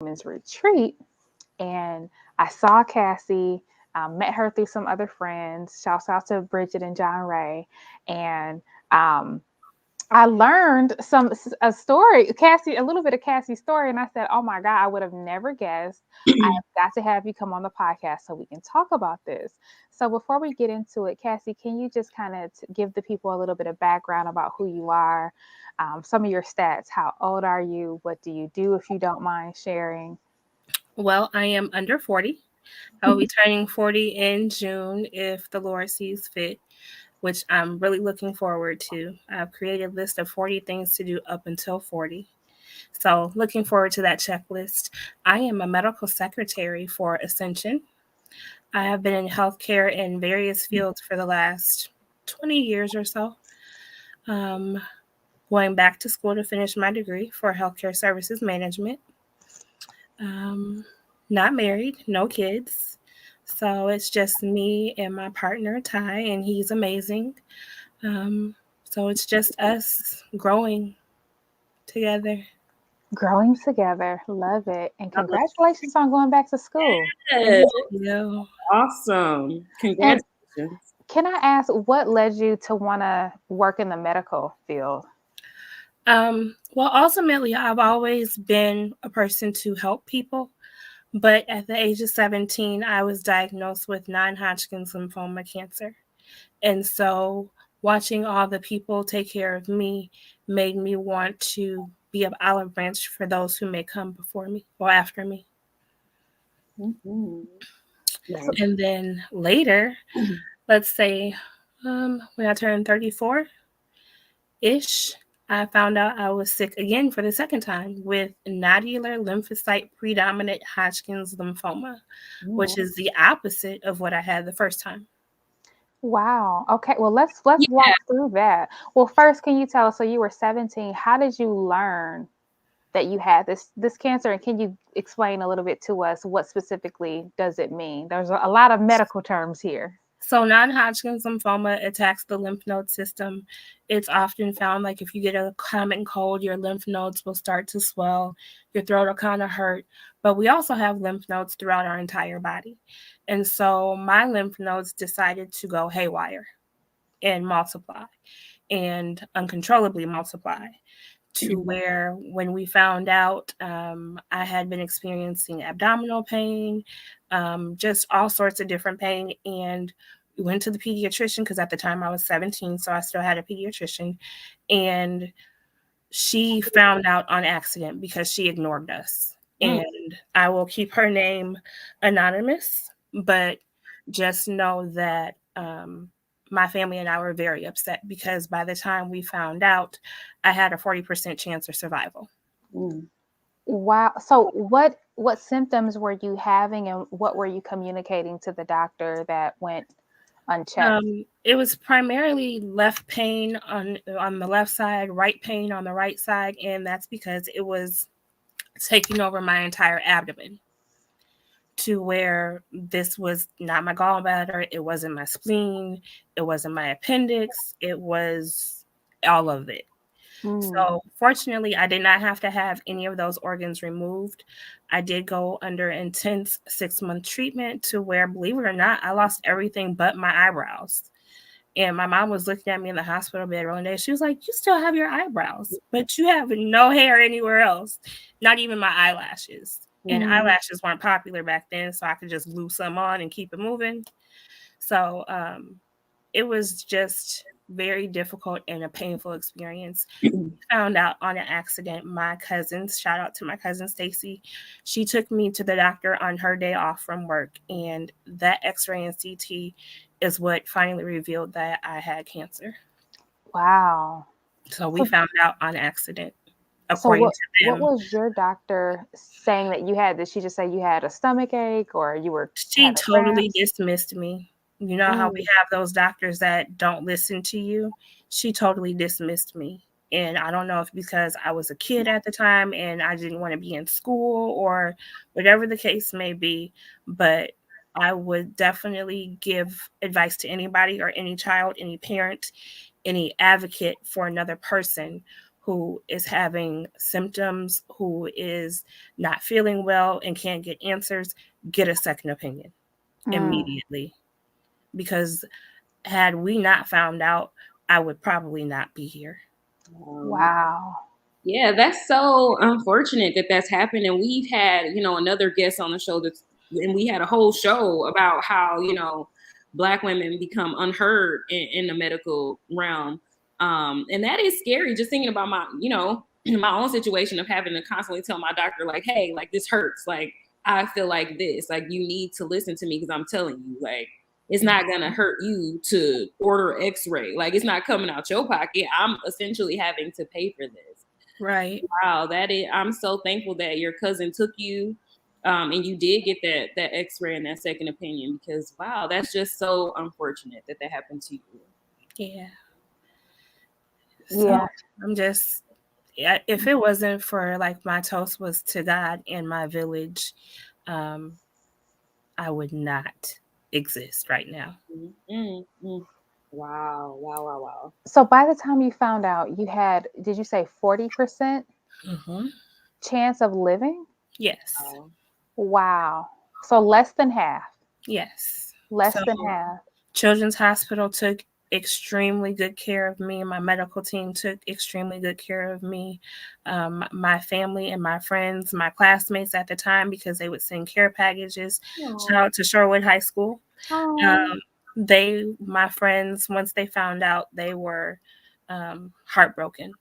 women's retreat, and I saw Cassie, met her through some other friends. Shouts out to Bridget and John Ray, and um, I learned a story, Cassie, a little bit of Cassie's story, and I said, "Oh my God, I would have never guessed. I have got to have you come on the podcast so we can talk about this." So before we get into it, Cassie, can you just kind of give the people a little bit of background about who you are, some of your stats? How old are you? What do you do, if you don't mind sharing? Well, I am under 40. I will be turning 40 in June if the Lord sees fit, which I'm really looking forward to. I've created a list of 40 things to do up until 40. So, looking forward to that checklist. I am a medical secretary for Ascension. I have been in healthcare in various fields for the last 20 years or so. Um, Going back to school to finish my degree for healthcare services management. Um, Not married, no kids. So it's just me and my partner, Ty, and he's amazing. Um, so it's just us growing together. Growing together. Love it. And congratulations on going back to school. Yes, Thank you. awesome. And Congratulations. can I ask what led you to want to work in the medical field? Well, ultimately, I've always been a person to help people. But at the age of 17, I was diagnosed with non-Hodgkin's lymphoma cancer. And so watching all the people take care of me made me want to be an olive branch for those who may come before me or after me. Mm-hmm. So, Nice. And then later, let's say when I turned 34 ish, I found out I was sick again for the second time with nodular lymphocyte predominant Hodgkin's lymphoma, which is the opposite of what I had the first time. wow. Okay. Well, let's walk through that. Well, first, can you tell us? So you were 17. How did you learn that you had this cancer, and can you explain a little bit to us what specifically does it mean? There's a lot of medical terms here. So non-Hodgkin's lymphoma attacks the lymph node system. It's often found like if you get a common cold, your lymph nodes will start to swell, your throat will kind of hurt. But we also have lymph nodes throughout our entire body. And so my lymph nodes decided to go haywire and multiply and uncontrollably multiply to where when we found out, I had been experiencing abdominal pain, just all sorts of different pain. And we went to the pediatrician because at the time I was 17, so I still had a pediatrician. And she found out on accident because she ignored us. And I will keep her name anonymous, but just know that my family and I were very upset because by the time we found out, I had a 40% chance of survival. Wow. So what symptoms were you having, and what were you communicating to the doctor that went unchecked? It was primarily left pain on the left side, right pain on the right side, and that's because it was taking over my entire abdomen to where this was not my gallbladder, it wasn't my spleen, it wasn't my appendix, it was all of it. So, fortunately, I did not have to have any of those organs removed. I did go under intense 6-month treatment to where, believe it or not, I lost everything but my eyebrows. And my mom was looking at me in the hospital bed one day. She was like, "You still have your eyebrows, but you have no hair anywhere else, not even my eyelashes." And eyelashes weren't popular back then, so I could just glue some on and keep it moving. So it was just very difficult and a painful experience. Found out on an accident. My cousins, shout out to my cousin Stacy, she took me to the doctor on her day off from work, and that X-ray and CT is what finally revealed that I had cancer. Wow. So we So found out on accident, so according to what them. was your doctor saying that you had? Did she just say you had a stomach ache, or you were She having totally cramps? dismissed me. You know how we have those doctors that don't listen to you? She totally dismissed me. And I don't know if because I was a kid at the time and I didn't want to be in school or whatever the case may be, but I would definitely give advice to anybody or any child, any parent, any advocate for another person who is having symptoms, who is not feeling well and can't get answers, get a second opinion Mm. immediately. Because had we not found out, I would probably not be here. Um, Wow. yeah, that's so unfortunate that that's happened. And we've had, another guest on the show and we had a whole show about how, Black women become unheard in the medical realm. And that is scary, just thinking about my, my own situation of having to constantly tell my doctor, like, hey, like this hurts. Like, I feel like this, like, you need to listen to me because I'm telling you, like, it's not going to hurt you to order x-ray. Like, it's not coming out your pocket. I'm essentially having to pay for this. Right. Wow, I'm so thankful that your cousin took you, and you did get that X-ray and that second opinion, because wow, that's just so unfortunate that that happened to you. Yeah. So Yeah. I'm just, yeah, if it wasn't for like my toast was to God and my village, um, I would not exist right now. Mm. Wow, wow, wow, wow. So by the time you found out, you had, did you say 40% Hmm. chance of living? Yes. Wow. Wow. So less than half. Yes. So Less than half. Children's Hospital took extremely good care of me. My medical team took extremely good care of me. My family and my friends, my classmates at the time, because they would send care packages. Shout Oh. out to Sherwood High School. Oh. Um, my friends, once they found out, they were heartbroken,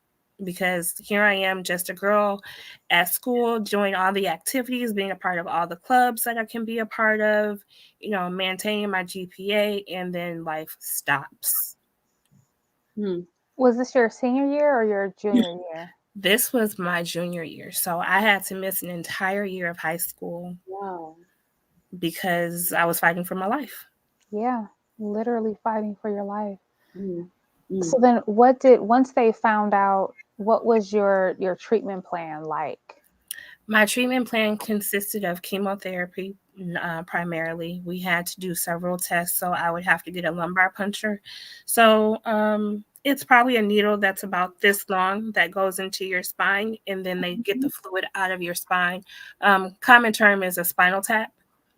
because here I am, just a girl at school, doing all the activities, being a part of all the clubs that I can be a part of, maintaining my GPA, and then life stops. Hmm. Was this your senior year or your junior year? This was my junior year, so I had to miss an entire year of high school Wow. because I was fighting for my life. Yeah. Literally fighting for your life. Mm. Mm. So then what did, once they found out, what was your treatment plan like? My treatment plan consisted of chemotherapy, primarily. We had to do several tests, so I would have to get a lumbar puncture. So it's probably a needle that's about this long that goes into your spine, and then they get the fluid out of your spine. Common term is a spinal tap.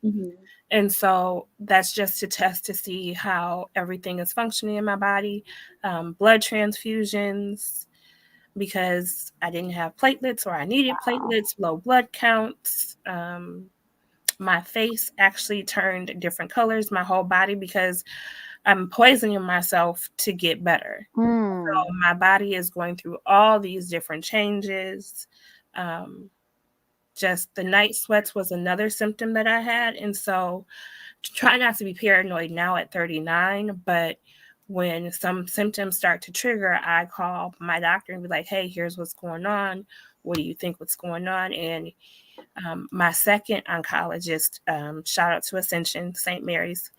Mm-hmm. And so that's just to test to see how everything is functioning in my body. Blood transfusions, because I didn't have platelets, or I needed Wow. platelets, low blood counts. My face actually turned different colors, my whole body, because I'm poisoning myself to get better. Hmm. So my body is going through all these different changes. Um, just the night sweats was another symptom that I had. And so try not to be paranoid now at 39, but when some symptoms start to trigger, I call my doctor and be like, hey, here's what's going on. What do you think what's going on? And my second oncologist, shout out to Ascension, St. Mary's,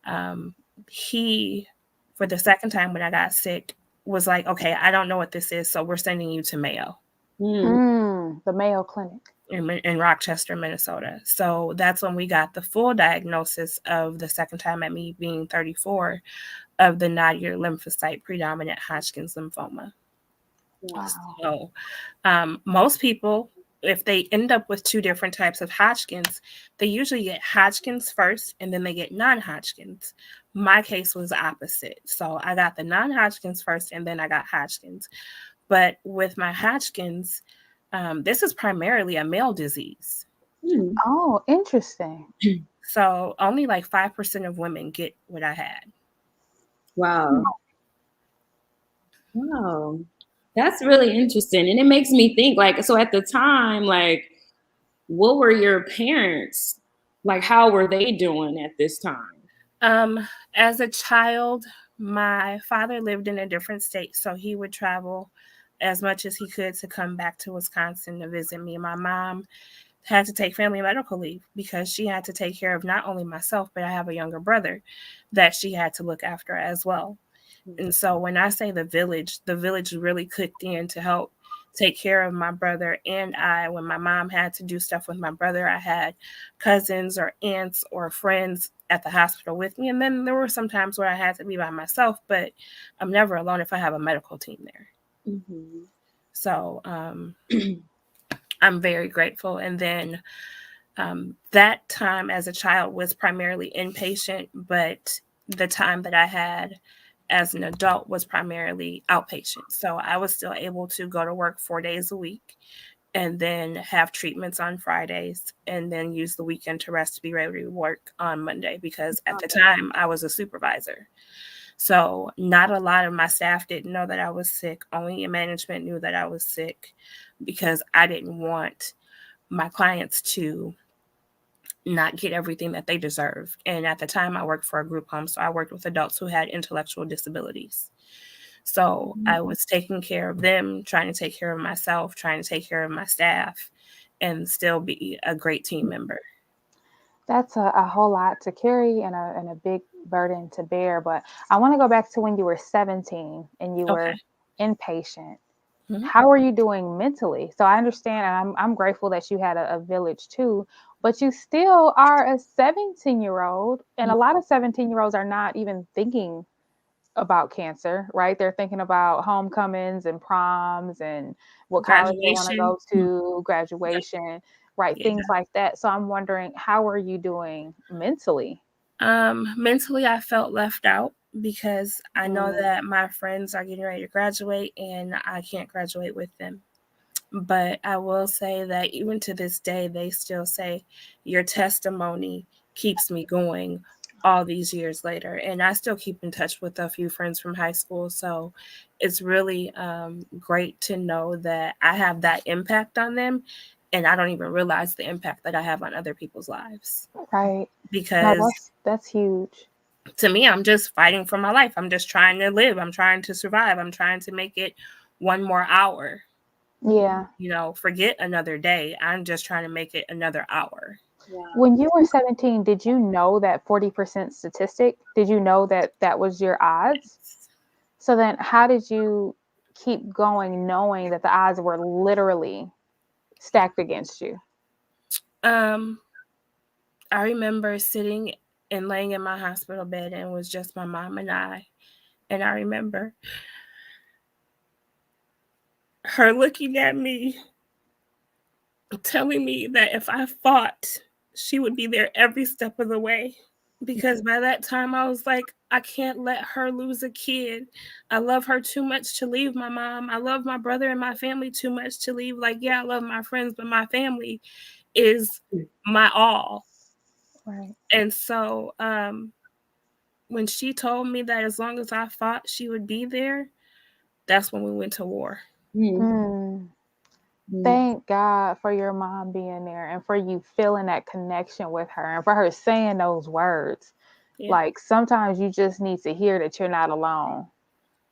um, he, for the second time when I got sick, was like, okay, I don't know what this is, so we're sending you to Mayo Mm. Mm. The Mayo Clinic. in Rochester, Minnesota. So that's when we got the full diagnosis of the second time, at me being 34, of the nodular lymphocyte predominant Hodgkin's lymphoma. Wow. So most people, if they end up with two different types of Hodgkin's, they usually get Hodgkin's first and then they get non-Hodgkin's. My case was opposite. So I got the non-Hodgkin's first and then I got Hodgkin's. But with my Hodgkin's, this is primarily a male disease. Mm. Oh, interesting. So only like 5% of women get what I had. Wow. Wow. That's really interesting. And it makes me think, like, so at the time, like, what were your parents, like, how were they doing at this time? Um, as a child, my father lived in a different state, so he would travel as much as he could to come back to Wisconsin to visit me. My mom had to take family medical leave because she had to take care of not only myself, but I have a younger brother that she had to look after as well. And so when I say the village really clicked in to help take care of my brother and I. When my mom had to do stuff with my brother, I had cousins or aunts or friends at the hospital with me. And then there were some times where I had to be by myself, but I'm never alone if I have a medical team there. Mm-hmm. So I'm very grateful. And then that time as a child was primarily inpatient, but the time that I had as an adult was primarily outpatient. So I was still able to go to work 4 days a week and then have treatments on Fridays and then use the weekend to rest to be ready to work on Monday, because at the time I was a supervisor. So not a lot of my staff didn't know that I was sick. Only management knew that I was sick, because I didn't want my clients to not get everything that they deserve. And at the time, I worked for a group home, so I worked with adults who had intellectual disabilities. So I was taking care of them, trying to take care of myself, trying to take care of my staff, and still be a great team member. That's a whole lot to carry and a big burden to bear. But I want to go back to when you were 17 and you were Okay. inpatient. Mhm. How are you doing mentally? So I understand, and I'm grateful that you had a village too, but you still are a 17-year-old, and a lot of 17-year-olds are not even thinking about cancer, right? They're thinking about homecomings and proms and what college they want to Graduation. go to, graduation, right? Yeah. Things like that. So I'm wondering, how are you doing mentally? Mentally, I felt left out because I know Mm, that my friends are getting ready to graduate and I can't graduate with them. But I will say that even to this day, they still say your testimony keeps me going all these years later. And I still keep in touch with a few friends from high school. So it's really great to know that I have that impact on them. And I don't even realize the impact that I have on other people's lives. right. No, Because that's huge. to me, I'm just fighting for my life. I'm just trying to live. I'm trying to survive. I'm trying to make it one more hour. Yeah. Forget another day. I'm just trying to make it another hour. Wow. When you were 17, did you know that 40% statistic? Did you know that that was your odds? So then how did you keep going knowing that the odds were literally stacked against you? Um, I remember sitting and laying in my hospital bed, and it was just my mom and I. And I remember her looking at me, telling me that if I fought, she would be there every step of the way. Because by that time, I was like, I can't let her lose a kid. I love her too much to leave my mom. I love my brother and my family too much to leave. Like, yeah, I love my friends, but my family is my all. Right. And so when she told me that as long as I fought, she would be there, that's when we went to war. Mm, Mm. mm, Thank God for your mom being there and for you feeling that connection with her and for her saying those words. Yeah. Like sometimes you just need to hear that you're not alone.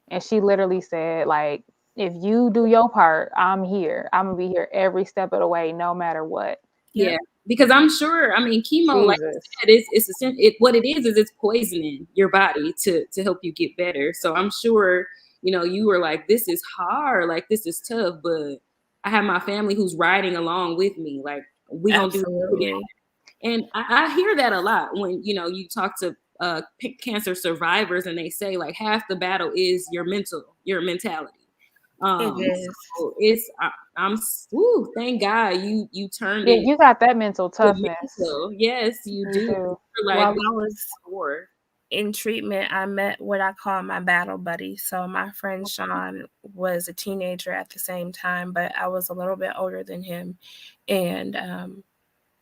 And she literally said, like, if you do your part, I'm here. I'm gonna be here every step of the way, no matter what. Yep. yeah, because I'm sure. I mean, chemo, like you Jesus. said, what it is it's poisoning your body to help you get better. So I'm sure you were like, this is hard, like this is tough, but I have my family who's riding along with me. Like we gonna do it together. Absolutely. And I hear that a lot when you talk to cancer survivors, and they say like half the battle is your mentality. It is. So I'm thank God you turned Yeah, it you got that mental to toughness. mental. Yes, you You do. do. You're like While this I was is war. in treatment, I met what I call my battle buddy. So my friend Sean was a teenager at the same time, but I was a little bit older than him. And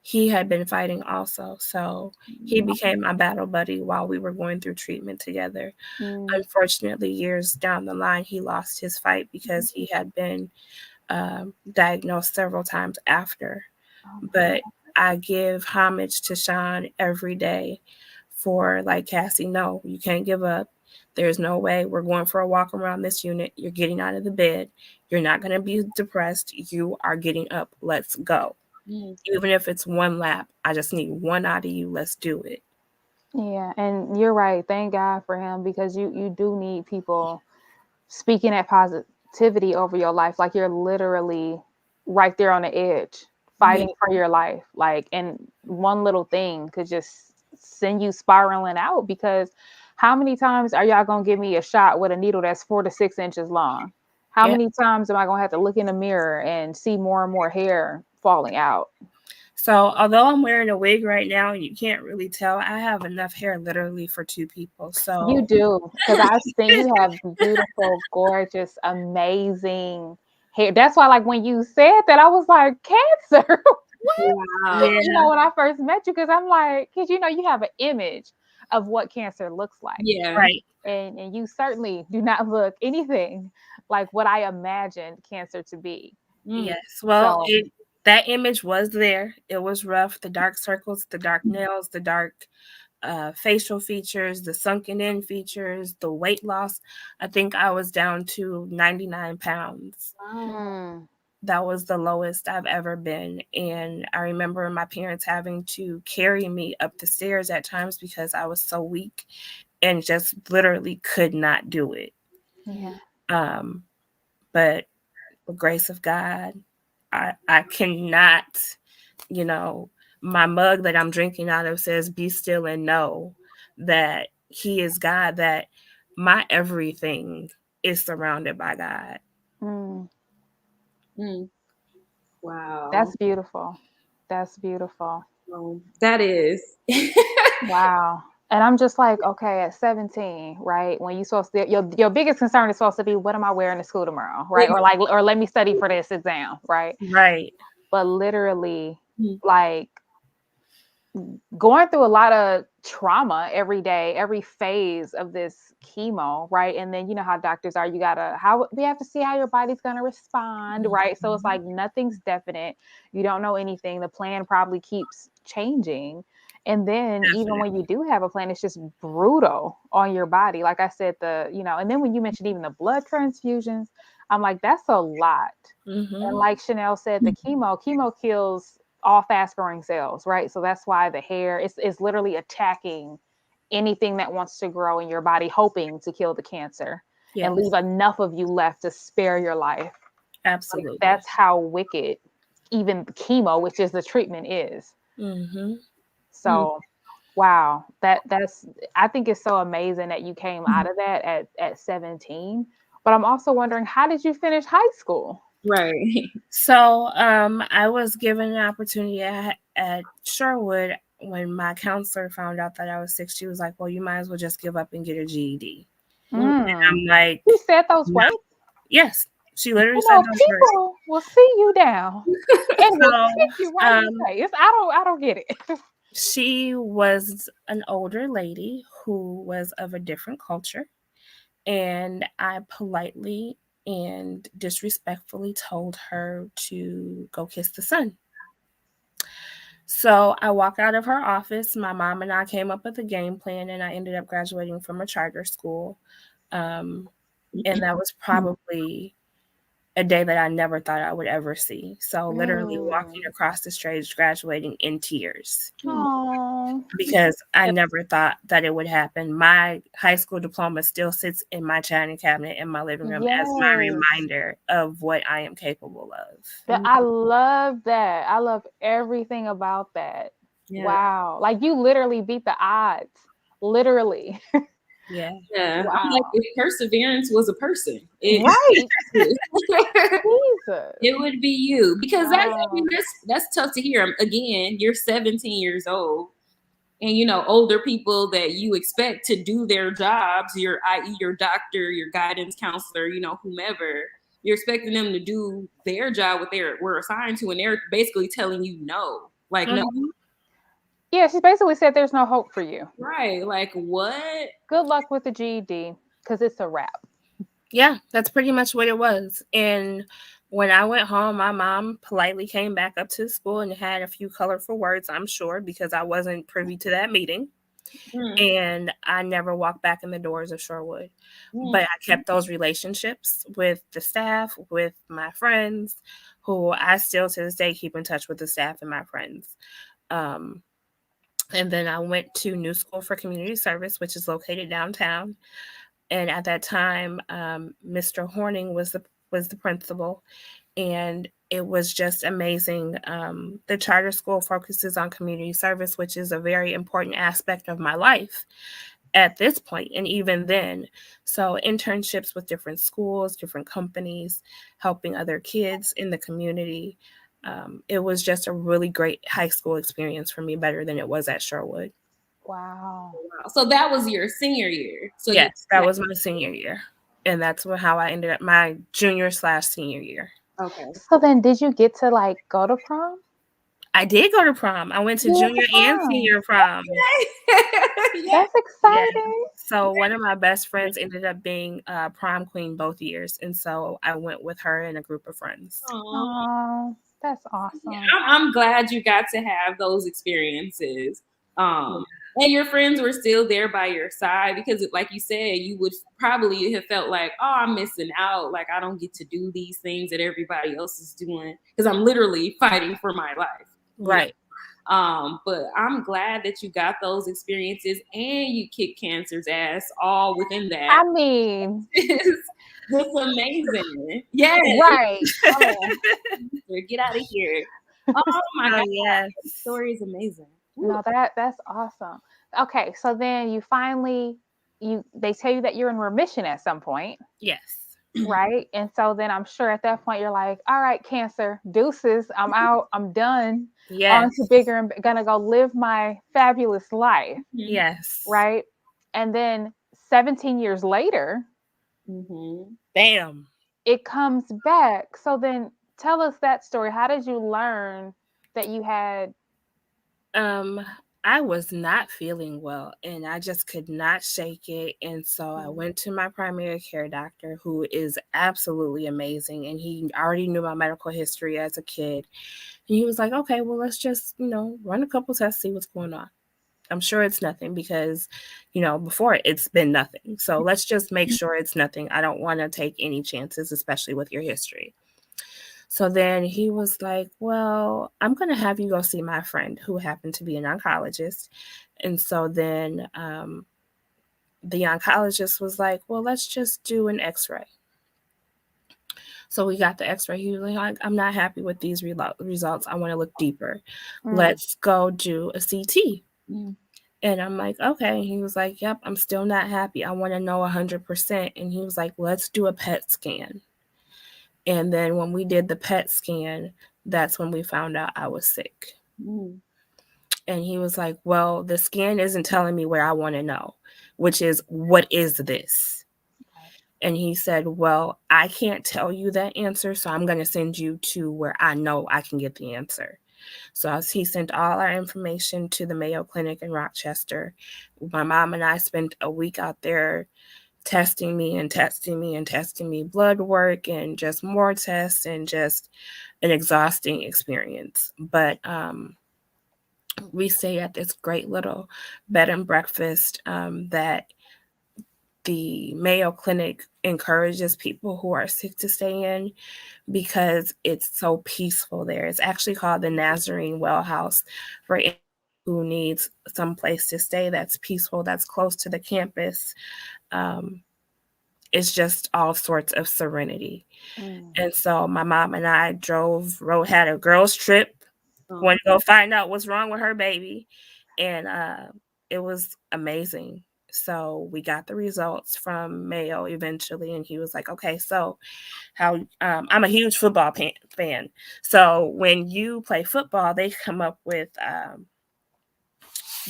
he had been fighting also. So he became my battle buddy while we were going through treatment together. Mm. Unfortunately, years down the line, he lost his fight because he had been diagnosed several times after. Oh my But God. I give homage to Sean every day for, like, Cassie, no, you can't give up. There's no way. We're going for a walk around this unit. You're getting out of the bed. You're not going to be depressed. You are getting up. Let's go. Mm, Even if it's one lap, I just need one out of you. Let's do it. Yeah, and you're right. Thank God for him because you do need people speaking that positivity over your life. Like you're literally right there on the edge, Yeah. fighting for your life. Like, and one little thing could just send you spiraling out because how many times are y'all gonna give me a shot with a needle that's 4 to 6 inches long? How Yeah. many times am I going to have to look in the mirror and see more and more hair falling out? So although I'm wearing a wig right now, you can't really tell. I have enough hair literally for two people. You So do, because I've seen you have beautiful, gorgeous, amazing hair. That's why, like, when you said that, I was like, cancer. Wow. yeah, You know, when I first met you, because I'm like, because you know, you have an image of what cancer looks like. Yeah. right. And you certainly do not look anything like what I imagined cancer to be. Mm. Yes. Well, So that image was there. It was rough. The dark circles, the dark nails, the dark facial features, the sunken in features, the weight loss. I think I was down to 99 pounds. Wow. mm, That was the lowest I've ever been. And I remember my parents having to carry me up the stairs at times because I was so weak and just literally could not do it. yeah. Um, but the grace of God, I cannot, you know, my mug that I'm drinking out of says, "Be still and know that He is God, that my everything is surrounded by God." Mm, Mm. Wow. that's beautiful. That's beautiful. That is. Wow. And I'm just like, okay, at 17, right? When you supposed to, your biggest concern is supposed to be, what am I wearing to school tomorrow, right? Or like, or let me study for this exam, right? Right. But literally, Mm. like, going through a lot of trauma every day, every phase of this chemo, right? And then you know how doctors are, you gotta how we have to see how your body's gonna respond, right? So it's like nothing's definite. You don't know anything. The plan probably keeps changing. And then even when you Definitely. do have a plan, it's just brutal on your body. Like I said, and then when you mentioned even the blood transfusions, I'm like, that's a lot. And Hmm. like Chanel said, the chemo kills all fast growing cells, right? So that's why the hair is literally attacking anything that wants to grow in your body, hoping to kill the cancer and leave Yes, enough of you left to spare your life. Like absolutely. that's how wicked even chemo, which is the treatment, is. Hmm. Mm. So wow, that's I think it's so amazing that you came out of that at 17. But I'm also wondering, how did you finish high school? Right. So I was given an opportunity at Sherwood when my counselor found out that I was sick. She was like, "Well, you might as well just give up and get a GED." Mm. Mm. I'm like, He said those "No." words. Yes, she literally You said know, those words. people will see you down and will So kick you right in um, the face. I don't get it. she was an older lady who was of a different culture, and I politely and disrespectfully told her to go kiss the sun. So I walked out of her office. My mom and I came up with a game plan, and I ended up graduating from a charter school. Um, and that was probably a day that I never thought I would ever see. So literally walking Mm. across the stage, graduating in tears Oh, because I never thought that it would happen. My high school diploma still sits in my china cabinet in my living room as my yes. reminder of what I am capable of. I love that. I love everything about that. Yeah. Wow. Like you literally beat the odds. Literally. Yeah. Yeah. I'm like, Wow. if perseverance was a person, it Right. Jesus. it would be you. Because Wow. that's tough to hear. Again, you're 17 years old. And older people that you expect to do their jobs, your i.e. your doctor, your guidance counselor, whomever, you're expecting them to do their job, what they were assigned to, and they're basically telling you no. Like, no. Mhm. Yeah, she basically said there's no hope for you. Right. Like, what? Good luck with the GED because it's a wrap. Yeah, that's pretty much what it was. And when I went home, my mom politely came back up to the school and had a few colorful words, I'm sure, because I wasn't privy to that meeting. Mm, And I never walked back in the doors of Shorewood. mm, But I kept those relationships with the staff, with my friends, who I still to this day keep in touch with the staff and my friends. Um, and then I went to New School for Community Service, which is located downtown. And at that time, Mr. Horning was the principal, and it was just amazing. The charter school focuses on community service, which is a very important aspect of my life. at this point, and even then. So internships with different schools, different companies, helping other kids in the community. It was just a really great high school experience for me, better than it was at Sherwood. Wow. Wow. So that was your senior year. So you Yes, that was my senior year, and that's how I ended up my junior/senior year. okay. So then did you get to like go to prom? I did go to prom. I went to You went to junior and prom. senior prom. Yeah. That's Yeah. exciting. So one of my best friends ended up being prom queen both years, and so I went with her and a group of friends. Aw. Oh, that's Yeah, awesome. I'm glad you got to have those experiences. Yeah. And your friends were still there by your side because, like you said, you would probably have felt like, oh, I'm missing out. Like, I don't get to do these things that everybody else is doing because I'm literally fighting for my life. You know? Right. But I'm glad that you got those experiences and you kicked cancer's ass all within that. I mean, That's amazing. Yes. right. I mean, Get out of here. Oh my Oh God. yes. This story is amazing. Woo. no, that's awesome. Okay, so then you finally they tell you that you're in remission at some point, Yes. right? And so then I'm sure at that point you're like, all right, cancer, deuces, I'm out, I'm done. On Yes. to bigger and gonna go live my fabulous life, Mhm. Yes. right? And then 17 years later, Mhm. Bam. it comes back. So then tell us that story. How did you learn that you had Um, I was not feeling well and I just could not shake it. And so I went to my primary care doctor, who is absolutely amazing. And he already knew my medical history as a kid. And he was like, okay, well, let's just, run a couple tests, see what's going on. I'm sure it's nothing because, before it's been nothing. So let's just make sure it's nothing. I don't want to take any chances, especially with your history. So then he was like, well, I'm going to have you go see my friend who happened to be an oncologist. And so then the oncologist was like, well, let's just do an x ray. So we got the x ray. He was like, I'm not happy with these results. I want to look deeper. mm, Let's go do a CT. Mhm. And I'm like, okay. He was like, yep, I'm still not happy. I want to know 100%. And he was like, let's do a PET scan. And then when we did the PET scan, that's when we found out I was sick. Mhm. And he was like, well, the scan isn't telling me what I want to know, which is, what is this? And he said, well, I can't tell you that answer, so I'm going to send you to where I know I can get the answer. So he sent all our information to the Mayo Clinic in Rochester. My mom and I spent a week out there testing me and testing me and testing me, blood work and just more tests, and just an exhausting experience. But we stay at this great little bed and breakfast that the Mayo Clinic encourages people who are sick to stay in because it's so peaceful there. It's actually called the Nazarene Well House for anyone who needs some place to stay that's peaceful, that's close to the campus. Um, it's just all sorts of serenity. mm. And so my mom and I had a girls' trip, went to go find out what's wrong with her baby. And it was amazing. So we got the results from Mayo eventually, and he was like, okay, so how I'm a huge football fan. So when you play football, they come up with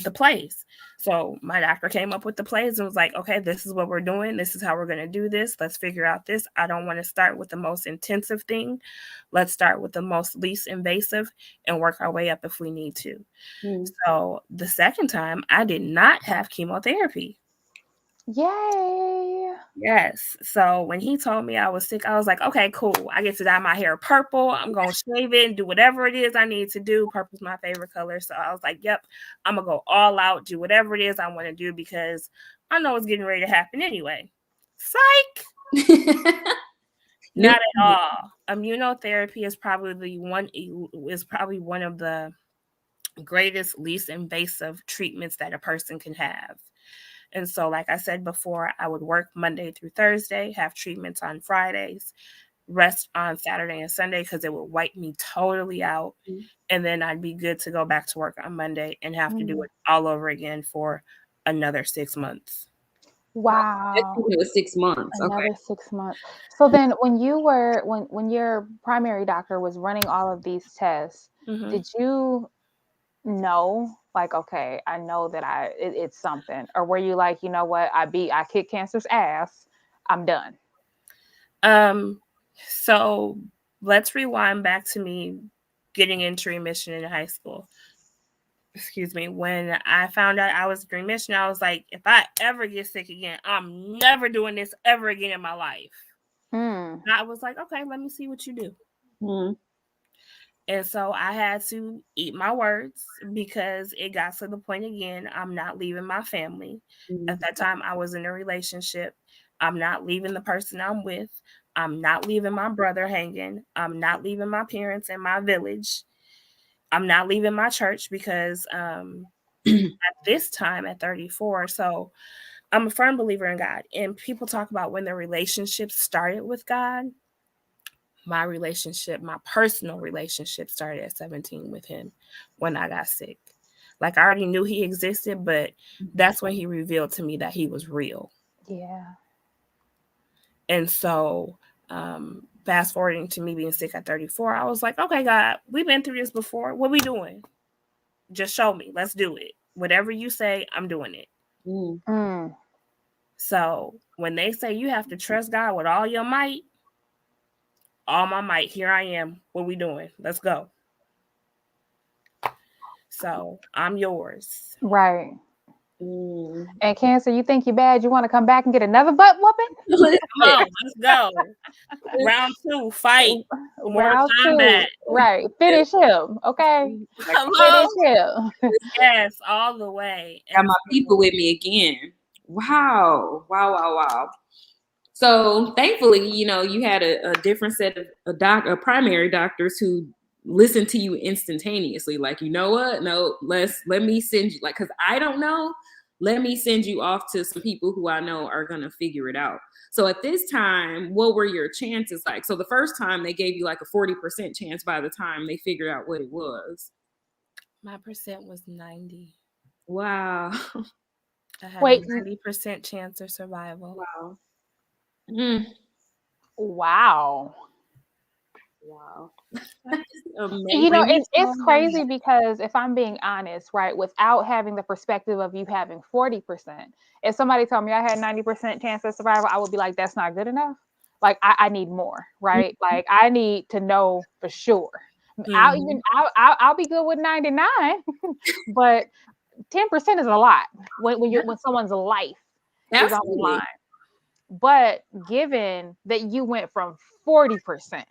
the plays. So my doctor came up with the plays and was like, okay, this is what we're doing. This is how we're going to do this. Let's figure out this. I don't want to start with the most intensive thing. Let's start with the most least invasive and work our way up if we need to. Mhm. So the second time, I did not have chemotherapy. Yay. Yes. So when he told me I was sick, I was like, okay, cool. I get to dye my hair purple. I'm going to shave it and do whatever it is I need to do. Purple's my favorite color. So I was like, yep, I'm going to go all out, do whatever it is I want to do because I know it's getting ready to happen anyway. Psych. Not at all. Immunotherapy is probably one of the greatest, least invasive treatments that a person can have. And so, like I said before, I would work Monday through Thursday, have treatments on Fridays, rest on Saturday and Sunday because it would wipe me totally out. And then I'd be good to go back to work on Monday and have to do Mm. it all over again for another 6 months. Wow. It was 6 months. Okay. Another 6 months. So then when you were when your primary doctor was running all of these tests, Mm-hmm. did you know, like, okay, I know that it's something, or were you like, you know what, I kick cancer's ass, I'm done? So let's rewind back to me getting into remission in high school. Excuse me. When I found out I was in remission, I was like, if I ever get sick again, I'm never doing this ever again in my life. Mm. I was like, okay, let me see what you do. Mm. And so I had to eat my words because it got to the point again, I'm not leaving my family. Mm. At that time, I was in a relationship. I'm not leaving the person I'm with. I'm not leaving my brother hanging. I'm not leaving my parents and my village. I'm not leaving my church because at this time, at 34, so I'm a firm believer in God. And people talk about when the relationship started with God. My relationship, my personal relationship started at 17 with him when I got sick. Like I already knew he existed, but that's when he revealed to me that he was real. Yeah. And so, fast forwarding to me being sick at 34, I was like, okay, God, we've been through this before. What we doing? Just show me. Let's do it. Whatever you say, I'm doing it. Mm. Mm. So when they say you have to trust God with all your might, all my might, here I am. What we doing? Let's go. So I'm yours. Right. Mm. And cancer, you think you bad, you want to come back and get another butt whooping? Come on, let's go. Round 2, fight. Mortal Round Kombat. two. Right. Finish him. Okay. Hello? Finish him. Yes, all the way. Got And my people so, with me again. Wow. Wow, wow, wow. So thankfully, you had a different set of a primary doctors who listened to you instantaneously. Like, you know what? No, let me send you, like, because I don't know. Let me send you off to some people who I know are gonna figure it out. So at this time, what were your chances like? So the first time they gave you like a 40% chance by the time they figured out what it was. my percent was 90. Wow. I had a Wait. 90% chance of survival. Wow. Mm. Wow. Wow. You Amazing. know, Bring me it's home. crazy because if I'm being honest, right, without having the perspective of you having 40%, if somebody told me I had 90% chance of survival, I would be like, that's not good enough. Like, I need more, right? Like, I need to know for sure. Mhm. I'll be good with 99, but 10% is a lot when someone's life is on the Absolutely. line. But given that you went from 40%,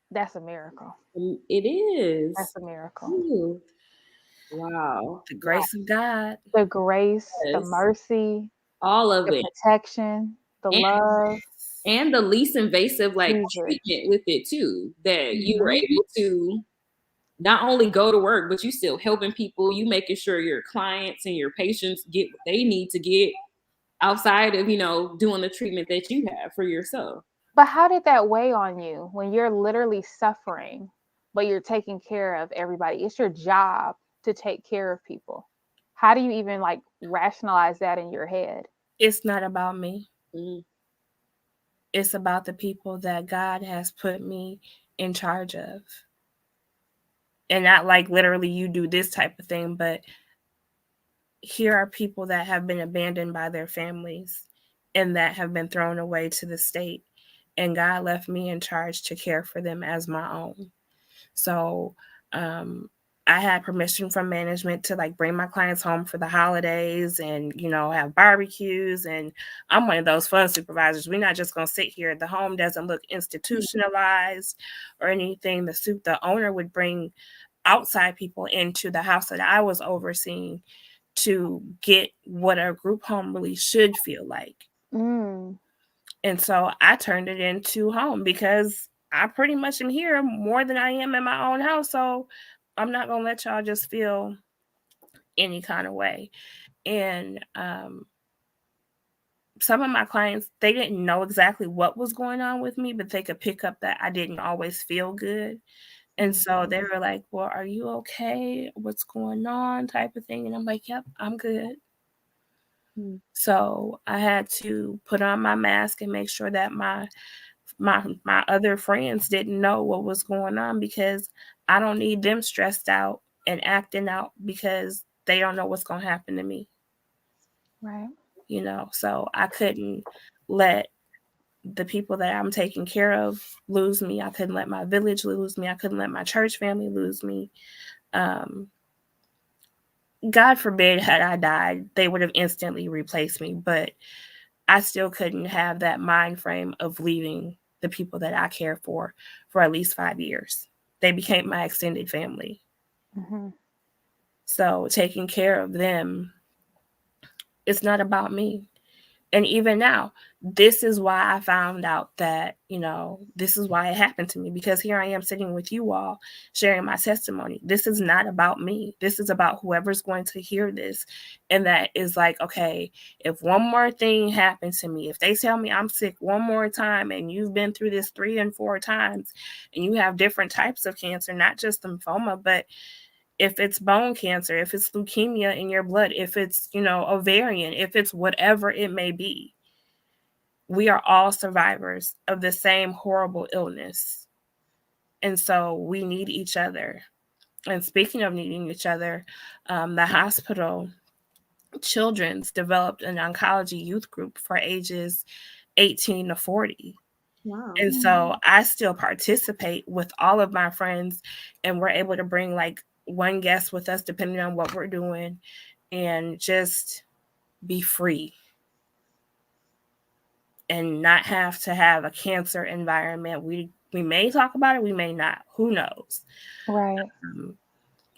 that's a miracle. It That's is. a miracle. Ooh. Wow. The Wow. grace of God. The grace, the Yes. mercy, All of the it. protection, the And love, and the least invasive like Jesus. treatment with it too. That you were Mhm. able to not only go to work, but you still helping people, you making sure your clients and your patients get what they need to get outside of, doing the treatment that you have for yourself. But how did that weigh on you when you're literally suffering, but you're taking care of everybody? It's your job to take care of people. How do you even like rationalize that in your head? It's not about me. Mm. It's about the people that God has put me in charge of. And not like literally you do this type of thing, but here are people that have been abandoned by their families and that have been thrown away to the state. And God left me in charge to care for them as my own. So I had permission from management to like bring my clients home for the holidays and, have barbecues. And I'm one of those fun supervisors. We're not just going to sit here. The home doesn't look institutionalized or anything. The owner would bring outside people into the house that I was overseeing to get what a group home really should feel like. Mm. And so I turned it into home because I pretty much am here more than I am in my own house. So I'm not going to let y'all just feel any kind of way. And some of my clients, they didn't know exactly what was going on with me, but they could pick up that I didn't always feel good. And so they were like, well, are you okay? What's going on? Type of thing. And I'm like, yep, I'm good. Mm. So I had to put on my mask and make sure that my other friends didn't know what was going on, because I don't need them stressed out and acting out because they don't know what's going to happen to me. Right. So I couldn't let the people that I'm taking care of lose me. I couldn't let my village lose me. I couldn't let my church family lose me. Um, God forbid, had I died, they would have instantly replaced me. But I still couldn't have that mind frame of leaving the people that I care for at least 5 years. They became my extended family. Mm-hmm. So taking care of them, it's not about me. And even now, this is why I found out that, this is why it happened to me, because here I am sitting with you all sharing my testimony. This is not about me. This is about whoever's going to hear this. And that is like, okay, if one more thing happens to me, if they tell me I'm sick one more time and you've been through this 3 and 4 times and you have different types of cancer, not just lymphoma, but if it's bone cancer, if it's leukemia in your blood, if it's, ovarian, if it's whatever it may be, we are all survivors of the same horrible illness. And so we need each other. And speaking of needing each other, the hospital children's developed an oncology youth group for ages 18 to 40. Wow. And so I still participate with all of my friends, and we're able to bring like one guest with us depending on what we're doing, and just be free and not have to have a cancer environment. We may talk about it, we may not. Who knows? Right.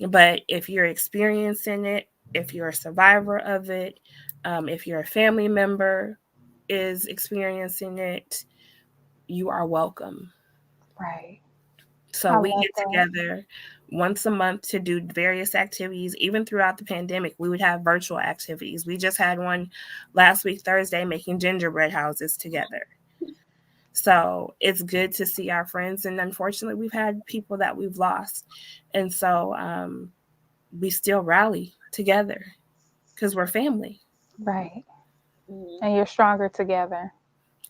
But if you're experiencing it, if you're a survivor of it, if your family member is experiencing it, you are welcome. Right. So I we love get that. together once a month to do various activities. Even throughout the pandemic, we would have virtual activities. We just had one last week, Thursday, making gingerbread houses together. So it's good to see our friends. And unfortunately, we've had people that we've lost. And so we still rally together because we're family. Right. Mhm. And you're stronger together.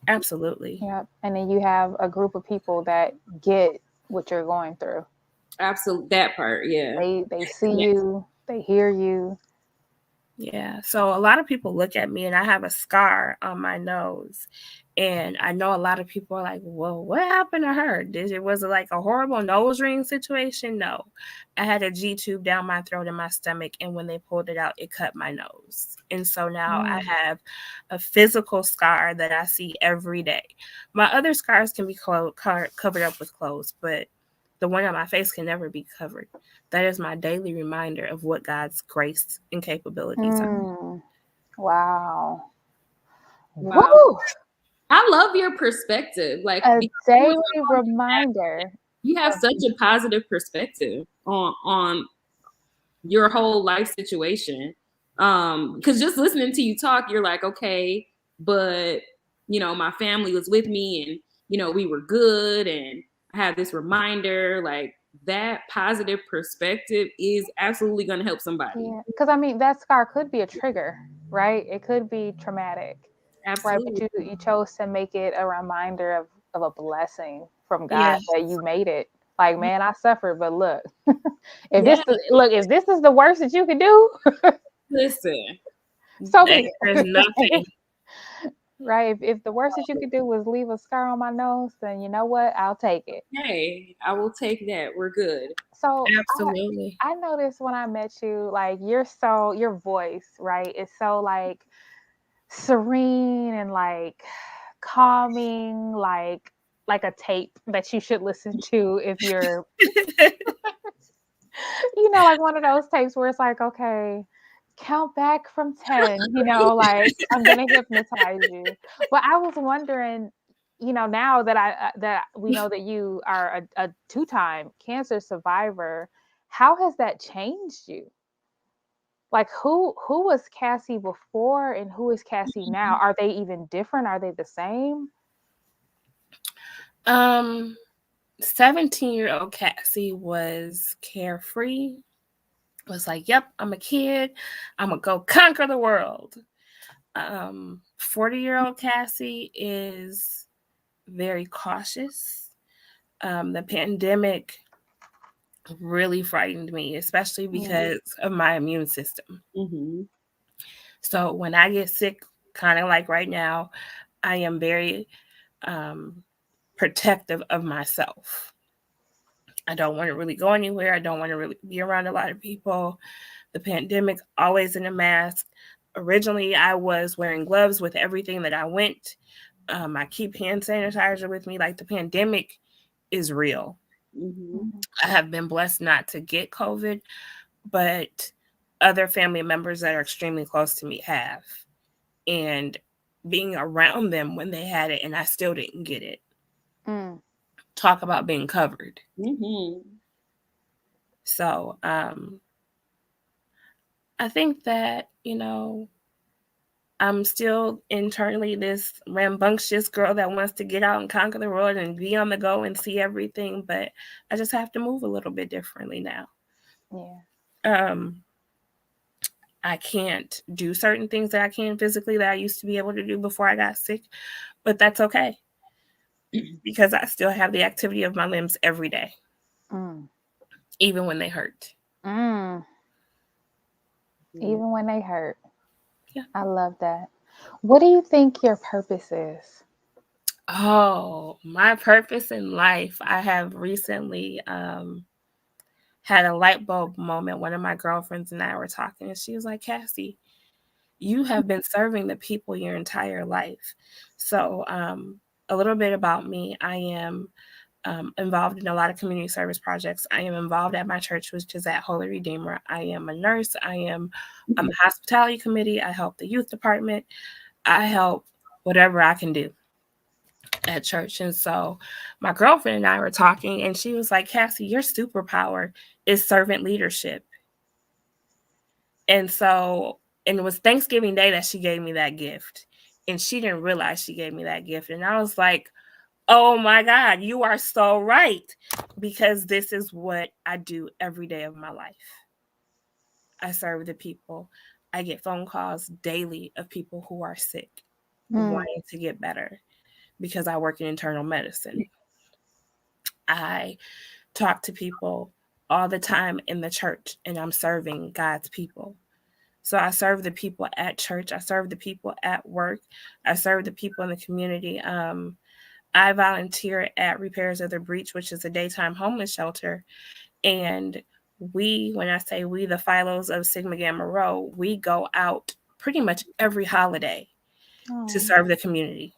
Absolutely. Yep. And then you have a group of people that get what you're going through. Absolutely, that part, yeah. They see Yeah. you, they hear you. Yeah. So a lot of people look at me and I have a scar on my nose. And I know a lot of people are like, well, what happened to her? Was it like a horrible nose ring situation? No. I had a G tube down my throat and my stomach. And when they pulled it out, it cut my nose. And so now I have a physical scar that I see every day. My other scars can be covered up with clothes, but the one on my face can never be covered. That is my daily reminder of what God's grace and capabilities are. Mm. Wow. Wow. Woo! I love your perspective. Like, A because daily reminder. you have such a positive perspective on your whole life situation. Because just listening to you talk, you're like, okay, but my family was with me, and we were good, and I have this reminder. Like, that positive perspective is absolutely going to help somebody. Yeah. Because I mean, that scar could be a trigger, right? It could be traumatic, right? But Absolutely. you chose to make it a reminder of a blessing from God Yeah. that you made it. Like, man, I suffered, but look, Yeah. if this is the worst that you can do, Listen. so be There's it. nothing. Right? If the worst that you could do was leave a scar on my nose, then you know what? I'll take it. Hey, I will take that. We're good. So Absolutely. I noticed when I met you, like your voice, right, is so like serene and like calming, like a tape that you should listen to if you're, like one of those tapes where it's like, okay, count back from 10, like I'm gonna hypnotize you. But I was wondering, now that that we know that you are a two-time cancer survivor, how has that changed you? Like who was Cassie before and who is Cassie now? Are they even different? Are they the same? um 17-year-old Cassie was carefree, was like, yep, I'm a kid. I'm going to go conquer the world. 40-year-old Cassie is very cautious. The pandemic really frightened me, especially because of my immune system. Mm-hmm. So when I get sick, kind of like right now, I am very protective of myself. I don't want to really go anywhere. I don't want to really be around a lot of people. The pandemic, always in a mask. Originally, I was wearing gloves with everything that I went. I keep hand sanitizer with me. Like, the pandemic is real. Mm-hmm. I have been blessed not to get COVID, but other family members that are extremely close to me have. And being around them when they had it and I still didn't get it. Mm. Talk about being covered. Mm-hmm. So I think that, I'm still internally this rambunctious girl that wants to get out and conquer the world and be on the go and see everything, but I just have to move a little bit differently now. Yeah. Um, I can't do certain things that I can physically that I used to be able to do before I got sick, but that's okay because I still have the activity of my limbs every day, Mm. even when they hurt. Mm. Yeah. Even when they hurt. Yeah. I love that. What do you think your purpose is? Oh, my purpose in life. I have recently had a light bulb moment. One of my girlfriends and I were talking, and she was like, Cassie, you have been serving the people your entire life. So, a little bit about me. I am involved in a lot of community service projects. I am involved at my church, which is at Holy Redeemer. I am a nurse. I am on the hospitality committee. I help the youth department. I help whatever I can do at church. And so my girlfriend and I were talking, and she was like, Cassie, your superpower is servant leadership. And so, and it was Thanksgiving Day that she gave me that gift. And she didn't realize she gave me that gift. And I was like, oh my God, you are so right. Because this is what I do every day of my life. I serve the people. I get phone calls daily of people who are sick, Mm. wanting to get better because I work in internal medicine. I talk to people all the time in the church, and I'm serving God's people. So I serve the people at church. I serve the people at work. I serve the people in the community. I volunteer at Repairs of the Breach, which is a daytime homeless shelter. And we, when I say we, the Philos of Sigma Gamma Rho, we go out pretty much every holiday to Oh. serve the community.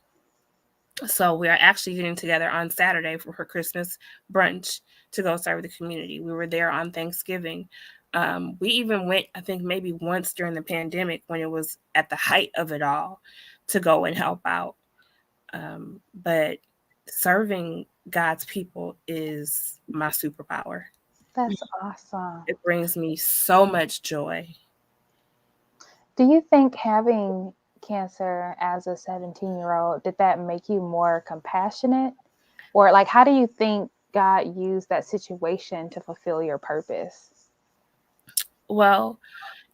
So we are actually getting together on Saturday for her Christmas brunch to go serve the community. We were there on Thanksgiving. We even went, I think, maybe once during the pandemic when it was at the height of it all to go and help out. But serving God's people is my superpower. That's awesome. It brings me so much joy. Do you think having cancer as a 17-year-old, did that make you more compassionate? Or like how do you think God used that situation to fulfill your purpose? Well,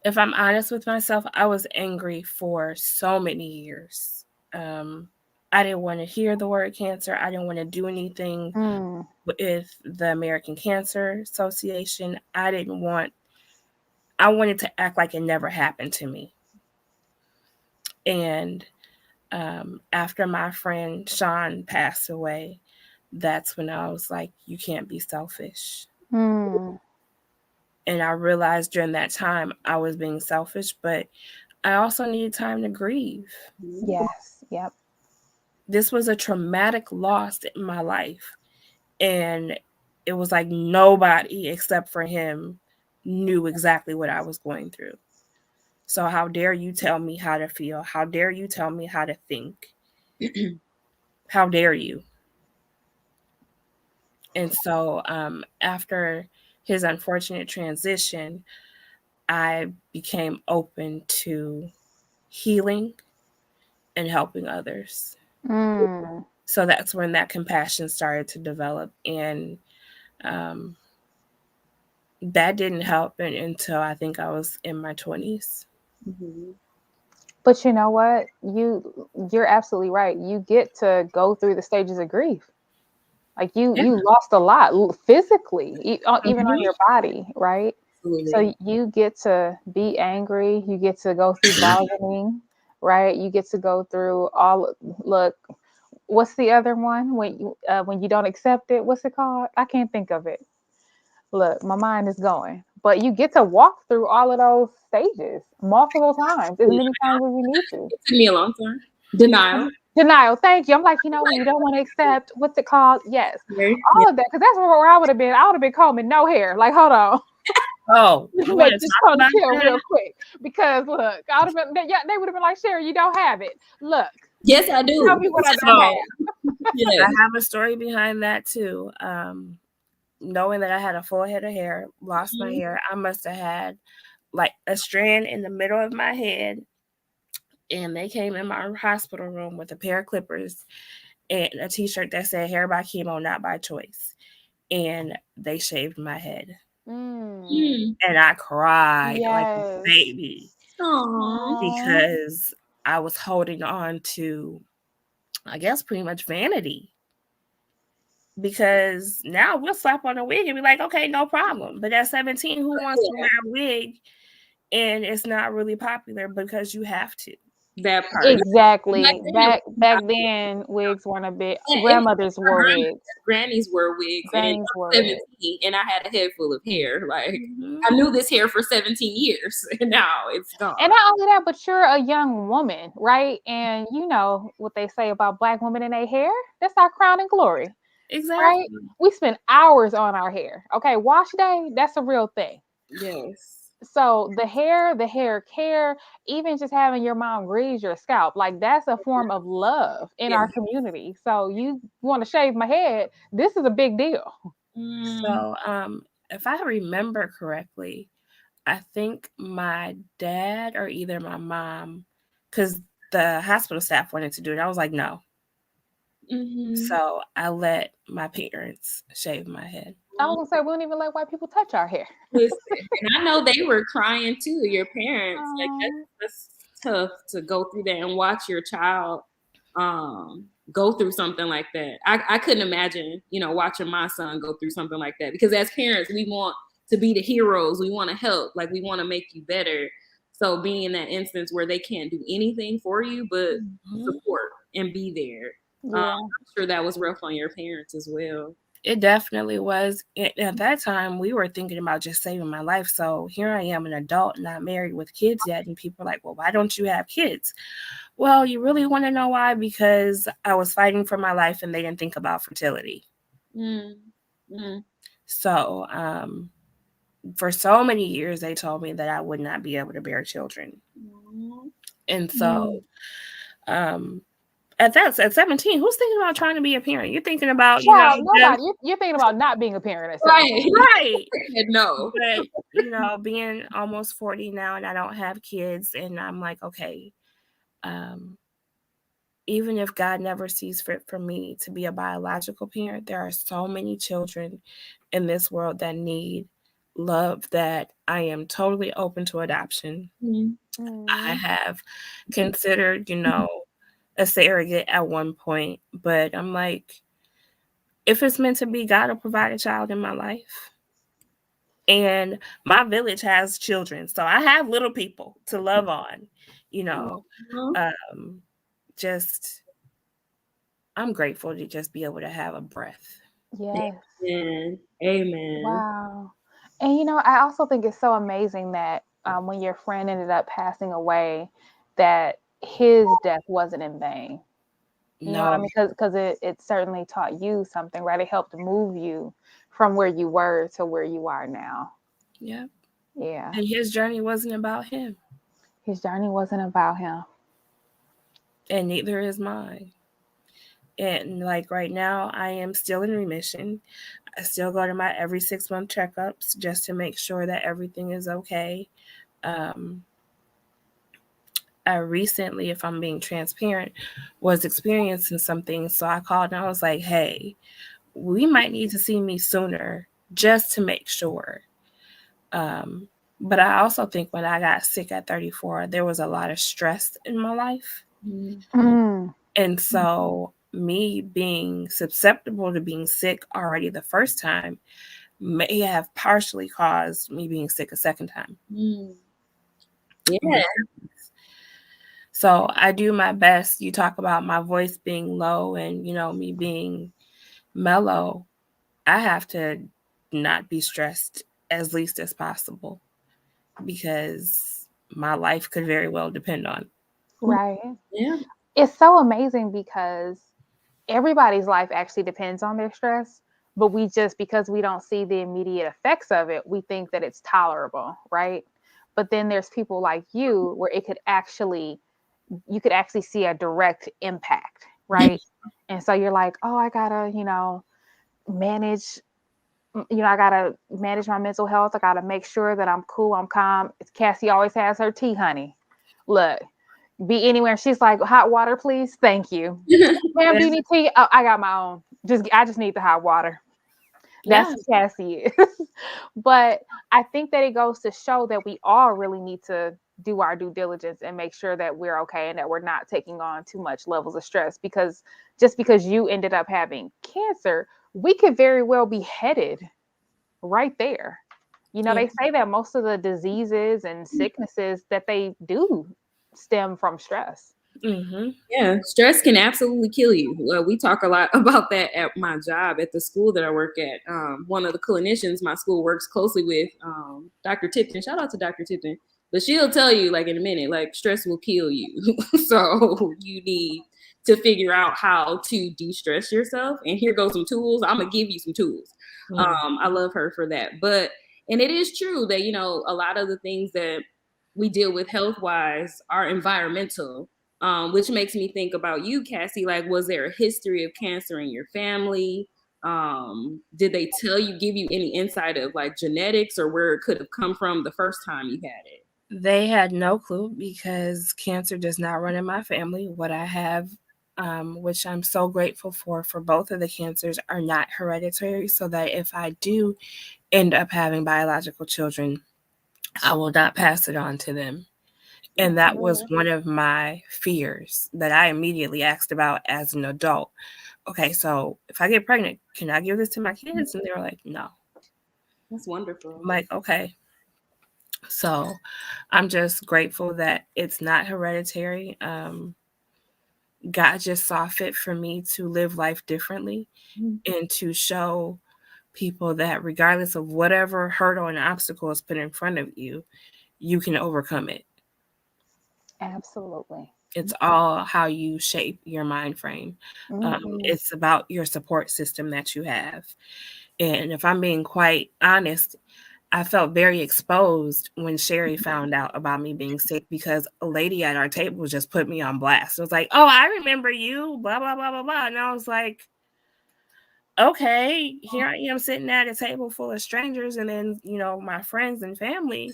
if I'm honest with myself, I was angry for so many years. Um, I didn't want to hear the word cancer. I didn't want to do anything Mm. with the American Cancer Association. I wanted to act like it never happened to me. And after my friend Sean passed away, that's when I was like, you can't be selfish. Mm. And I realized during that time I was being selfish, but I also needed time to grieve. Yes. Yep. This was a traumatic loss in my life. And it was like nobody except for him knew exactly what I was going through. So, how dare you tell me how to feel? How dare you tell me how to think? How dare you? And so, after his unfortunate transition, I became open to healing and helping others. Mm. So that's when that compassion started to develop. And um, that didn't help until I think I was in my 20s. Mhm. But you know what? You're absolutely right. You get to go through the stages of grief. Like Yeah, you lost a lot physically, even on Mhm. your body, right? absolutely. So you get to be angry. You get to go through bargaining, right? You get to go through all. Look, what's the other one when you don't accept it? What's it called? I can't think of it. Look, my mind is going. But you get to walk through all of those stages multiple times, as many times as you need to. It took me a long time. Denial. Denial. Thank you. I'm like, when you don't want to accept what's it called? Yes. Yeah. All of that. Because that's where I would have been. I would have been combing no hair. Like, hold on. Oh, you want Make to this talk about ponytail that? real quick. Because look, I would have been, yeah, they would have been like, Sherry, you don't have it. Look, Yes, I tell do. me what I don't So have. Yes. I have a story behind that too. Knowing that I had a full head of hair, lost my Mhm. hair, I must have had like a strand in the middle of my head, and they came in my hospital room with a pair of clippers and a T-shirt that said "Hair by chemo, not by choice," and they shaved my head, Mm, Mm. and I cried like a yes. baby Aw. Aww. because I was holding on to, I guess, pretty much vanity. Because now we'll slap on a wig and be like, okay, no problem. But at 17, who wants to wear Yeah, a wig and it's not really popular because you have to? that part. Back Exactly. then, it Back then, wigs weren't a bit. yeah, it was Grandmothers our wore wigs. grannies wore wigs, and Grannies I wore was wigs. 17, and I had a head full of hair. Like Mhm. I knew this hair for 17 years, and now it's And gone. not only that, but you're a young woman, right? And you know what they say about black women and their hair? That's our crown and glory, right? Exactly. We spend hours on our hair. Okay, wash day, that's a real thing. Yes. So the hair care, even just having your mom grease your scalp, like that's a form of love in Yeah. our community. So you want to shave my head, this is a big deal. Mm. So, if I remember correctly, I think my dad or either my mom, because the hospital staff wanted to do it, I was like, no. Mhm. So I let my parents shave my head. I was gonna say we don't even let white people touch our hair. Listen, and I know they were crying too. Your parents, like Um, that's tough to go through that and watch your child go through something like that. I couldn't imagine, watching my son go through something like that because as parents, we want to be the heroes. We want to help, like we want to make you better. So being in that instance where they can't do anything for you but Mhm. support and be there, yeah. I'm sure that was rough on your parents as well. It definitely was. At that time, we were thinking about just saving my life. So here I am, an adult, not married with kids yet. And people are like, well, why don't you have kids? Well, you really want to know why? Because I was fighting for my life and they didn't think about fertility. Mm. Mm. So for so many years, they told me that I would not be able to bear children. And so Mm. um, at 17, who's thinking about trying to be a parent? You're thinking about, Child, just nobody. You're thinking about not being a parent at Right. 17. right. No. But being almost 40 now and I don't have kids, and I'm like, okay, um, even if God never sees fit for me to be a biological parent, there are so many children in this world that need love that I am totally open to adoption. Mm. I Mm. have considered, a surrogate at one point, but I'm like, if it's meant to be, God will provide a child in my life. And my village has children, so I have little people to love on, you know. Mhm. Um, just I'm grateful to just be able to have a breath. Yes. Amen. Amen. Wow. And I also think it's so amazing that when your friend ended up passing away, that his death wasn't in vain. You know what I No, mean? Because it certainly taught you something, right? It helped move you from where you were to where you are now. yeah. Yeah. And his journey wasn't about him, His journey wasn't about him. and neither is mine. And like right now, I am still in remission. I still go to my every 6 month checkups just to make sure that everything is okay. Um, I recently, if I'm being transparent, was experiencing something. So I called and I was like, hey, we might need to see me sooner just to make sure. Um, but I also think when I got sick at 34, there was a lot of stress in my life. Mm. And so me being susceptible to being sick already the first time may have partially caused me being sick a second time. Yeah. So I do my best. You talk about my voice being low and, me being mellow. I have to not be stressed as least as possible because my life could very well depend on. Right. Yeah. It's so amazing because everybody's life actually depends on their stress, but we just, because we don't see the immediate effects of it, we think that it's tolerable, right? But then there's people like you where you could actually see a direct impact, right? And so you're like, oh, I gotta, manage, I gotta manage my mental health. I gotta make sure that I'm cool, I'm calm. Cassie always has her tea, honey. Look, be anywhere. She's like, hot water, please. Thank you. Ma'am, do you need tea? Oh, I got my own. I just need the hot water. That's Yeah. who Cassie is. But I think that it goes to show that we all really need to do our due diligence and make sure that we're okay and that we're not taking on too much levels of stress, because just because you ended up having cancer, we could very well be headed right there. Yeah. They say that most of the diseases and sicknesses that they do stem from stress. Mm-hmm. Yeah, stress can absolutely kill you. We talk a lot about that at my job at the school that I work at. One of the clinicians my school works closely with, Dr. Tipton. Shout out to Dr. Tipton. But she'll tell you, like, in a minute, like, stress will kill you. So you need to figure out how to de-stress yourself. And here goes some tools. I'm gonna give you some tools. I love her for that. And it is true that, a lot of the things that we deal with health wise are environmental, which makes me think about you, Cassie. Like, was there a history of cancer in your family? Did they give you any insight of like genetics or where it could have come from the first time you had it? They had no clue because cancer does not run in my family. What I have, which I'm so grateful for both of the cancers, are not hereditary, so that if I do end up having biological children, I will not pass it on to them. And that was one of my fears that I immediately asked about as an adult. Okay, so if I get pregnant, can I give this to my kids? And they were like, no. That's wonderful. I'm like, okay. So I'm just grateful that it's not hereditary. God just saw fit for me to live life differently and to show people that regardless of whatever hurdle and obstacle is put in front of you, you can overcome it. Absolutely. It's all how you shape your mind frame. It's about your support system that you have. And if I'm being quite honest, I felt very exposed when Sherry found out about me being sick because a lady at our table just put me on blast. It was like, oh, I remember you, blah, blah, blah, blah, blah. And I was like, okay, here I am sitting at a table full of strangers and then, my friends and family.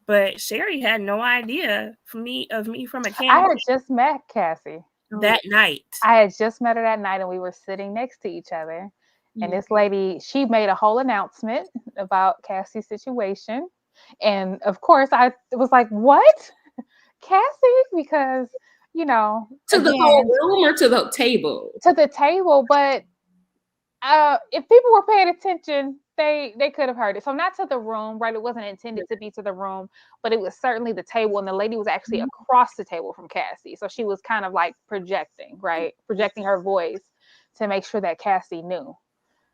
But Sherry had no idea of me from a can I had just met Cassie that night. I had just met her that night and we were sitting next to each other. And this lady, she made a whole announcement about Cassie's situation. And of course, I was like, what? Cassie? Because, To the whole room or to the table? To the table. But if people were paying attention, they could have heard it. So not to the room, right? It wasn't intended to be to the room, but it was certainly the table. And the lady was actually across the table from Cassie. So she was kind of like projecting, right? Projecting her voice to make sure that Cassie knew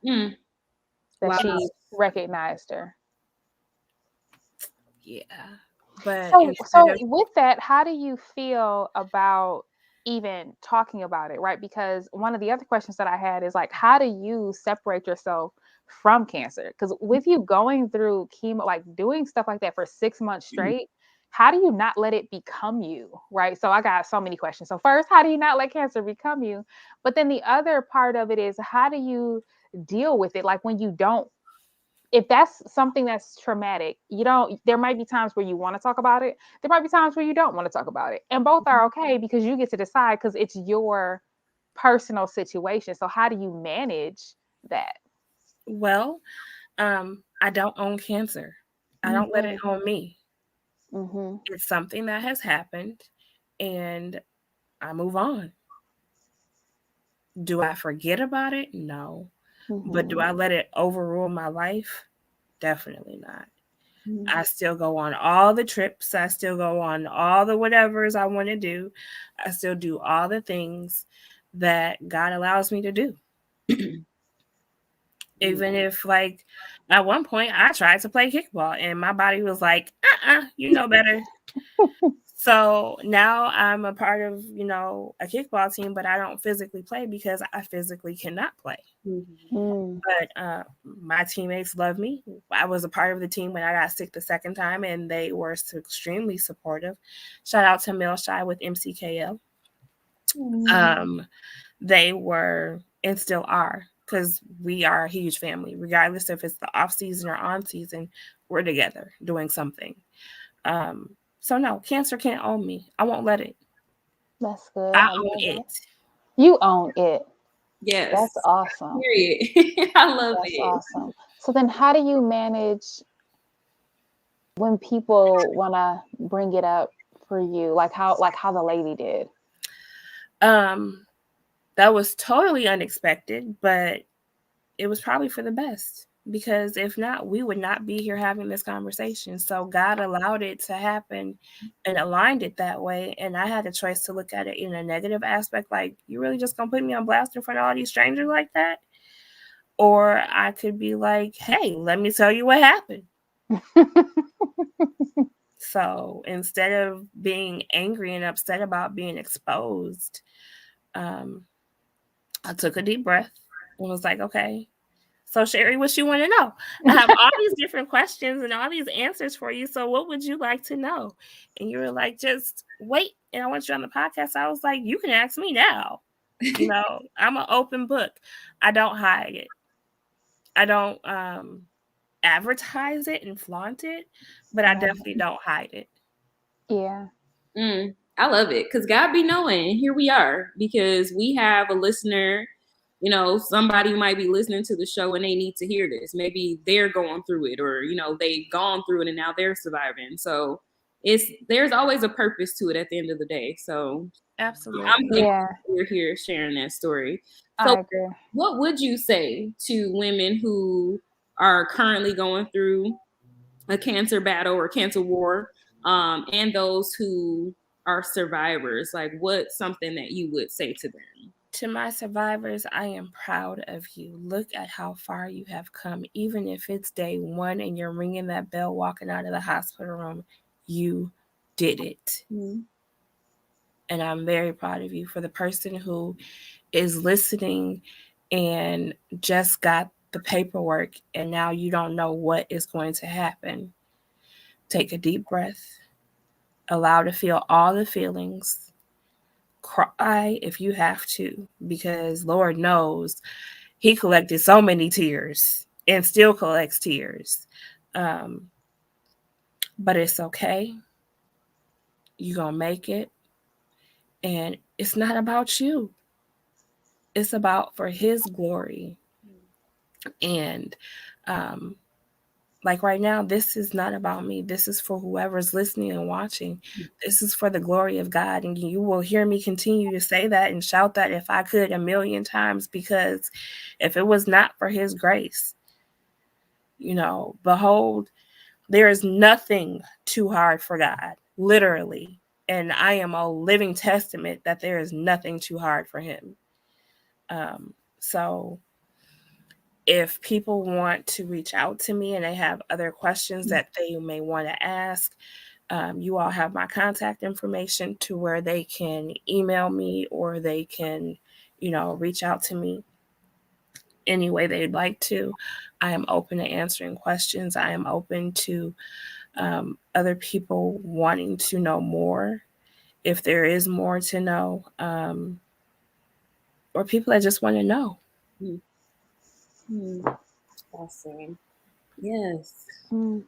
that she recognized her. Yeah. But so with that, how do you feel about even talking about it, right? Because one of the other questions that I had is like, how do you separate yourself from cancer? Because with you going through chemo, like doing stuff like that for 6 months straight, how do you not let it become you, right? So I got so many questions. So first, how do you not let cancer become you? But then the other part of it is, how do you deal with it? Like when you don't if that's something that's traumatic, you don't, there might be times where you want to talk about it. There might be times where you don't want to talk about it. And both are okay because you get to decide because it's your personal situation. So how do you manage that? Well, I don't own cancer. I don't let it Mm-hmm. own me. Mm-hmm. It's something that has happened and I move on. Do I forget about it? No. But do Mm-hmm. I let it overrule my life? Definitely not. Mm-hmm. I still go on all the trips. I still go on all the whatevers I want to do. I still do all the things that God allows me to do. Even if, like, at one point I tried to play kickball and my body was like, you know better. So now I'm a part of, a kickball team, but I don't physically play because I physically cannot play. Mm. But my teammates love me. I was a part of the team when I got sick the second time, and they were extremely supportive. Shout out to Mel Shy with MCKL. Mm. Um, they were and still are, because we are a huge family. Regardless if it's the off season or on season, we're together doing something. Um, so no, cancer can't own me. I won't let it. That's good. I I own love it. it. You own it. That's Yes. awesome. Period. I love That's it. awesome. So then how do you manage when people want to bring it up for you, like how the lady did? Um, that was totally unexpected, but it was probably for the best, because if not, we would not be here having this conversation. So God allowed it to happen and aligned it that way. And I had a choice to look at it in a negative aspect, like, you really just gonna put me on blast in front of all these strangers like that? Or I could be like, hey, let me tell you what happened. So instead of being angry and upset about being exposed, um, I took a deep breath and was like, okay, so Sherry, what you want to know? I have all these different questions and all these answers for you. So what would you like to know? And you were like, just wait. And I want you on the podcast. I was like, you can ask me now. I'm an open book. I don't hide it. I don't advertise it and flaunt it, but I Right. definitely don't hide it. Yeah. I love it because God be knowing. Here we are because we have a listener, somebody might be listening to the show and they need to hear this. Maybe they're going through it, or they've gone through it and now they're surviving. So there's always a purpose to it at the end of the day. So I'm Absolutely. thankful Yeah, you're here sharing that story. So I agree. what would you say to women who are currently going through a cancer battle or cancer war, and those who are survivors? Like, what's something that you would say to them? To my survivors, I am proud of you. Look at how far you have come. Even if it's day one and you're ringing that bell walking out of the hospital room, you did it. Mm-hmm. And I'm very proud of you. For the person who is listening and just got the paperwork and now you don't know what is going to happen, take a deep breath, allow to feel all the feelings, cry if you have to, because Lord knows He collected so many tears and still collects tears. Um, but it's okay. You're going to make it. And it's not about you, it's about for His glory. And um, like right now, this is not about me. This is for whoever's listening and watching. This is for the glory of God. And you will hear me continue to say that and shout that if I could a million times, because if it was not for His grace, behold, there is nothing too hard for God, literally. And I am a living testament that there is nothing too hard for Him. So if people want to reach out to me and they have other questions that they may want to ask, you all have my contact information to where they can email me or they can, reach out to me any way they'd like to. I am open to answering questions. I am open to other people wanting to know more, if there is more to know, or people that just want to know. Mm-hmm. Awesome. Yes. Mm.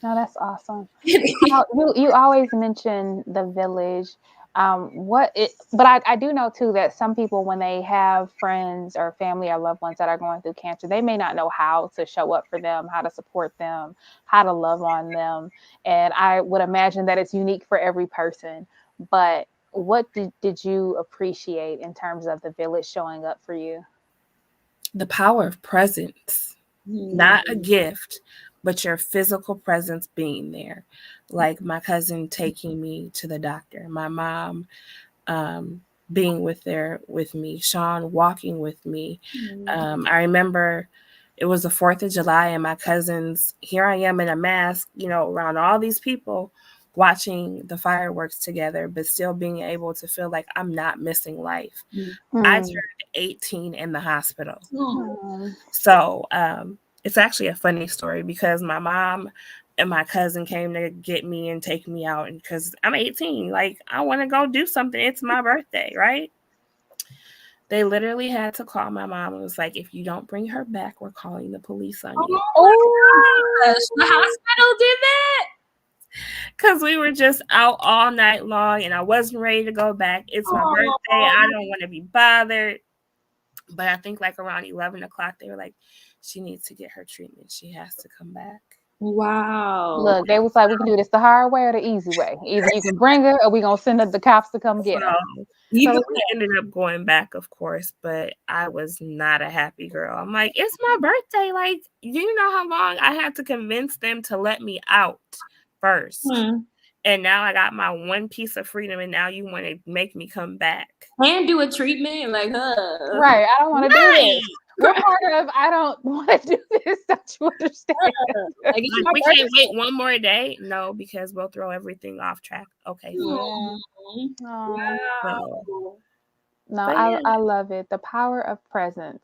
No, that's awesome. You always mention the village. But I do know too that some people, when they have friends or family or loved ones that are going through cancer, they may not know how to show up for them, how to support them, how to love on them. And I would imagine that it's unique for every person. But what did you appreciate in terms of the village showing up for you? The power of presence, not a gift, but your physical presence being there. Like my cousin taking me to the doctor, my mom um, being with me, Sean walking with me. I remember it was the 4th of July, and my cousins, here I am in a mask, around all these people watching the fireworks together, but still being able to feel like I'm not missing life. I turned 18 in the hospital. So it's actually a funny story because my mom and my cousin came to get me and take me out, and because I'm 18, like I want to go do something. It's my birthday, right? They literally had to call my mom and was like, if you don't bring her back, we're calling the police on you. Oh my gosh, the hospital did that? Because we were just out all night long and I wasn't ready to go back. It's my birthday. I don't want to be bothered. But I think like around 11 o'clock, they were like, she needs to get her treatment. She has to come back. Wow. Look, they was like, we can do this the hard way or the easy way. Either you can bring her or we gonna send the cops to come get her. Even we ended up going back, of course, but I was not a happy girl. I'm like, it's my birthday. Like, you know how long I had to convince them to let me out first. And now I got my one piece of freedom, and now you want to make me come back and do a treatment like right? I don't want to do this. What part of I don't want to do this? Don't you understand? Like, we can't wait one more day. No, because we'll throw everything off track. Okay. Yeah. Wow. No, I love it. The power of presence.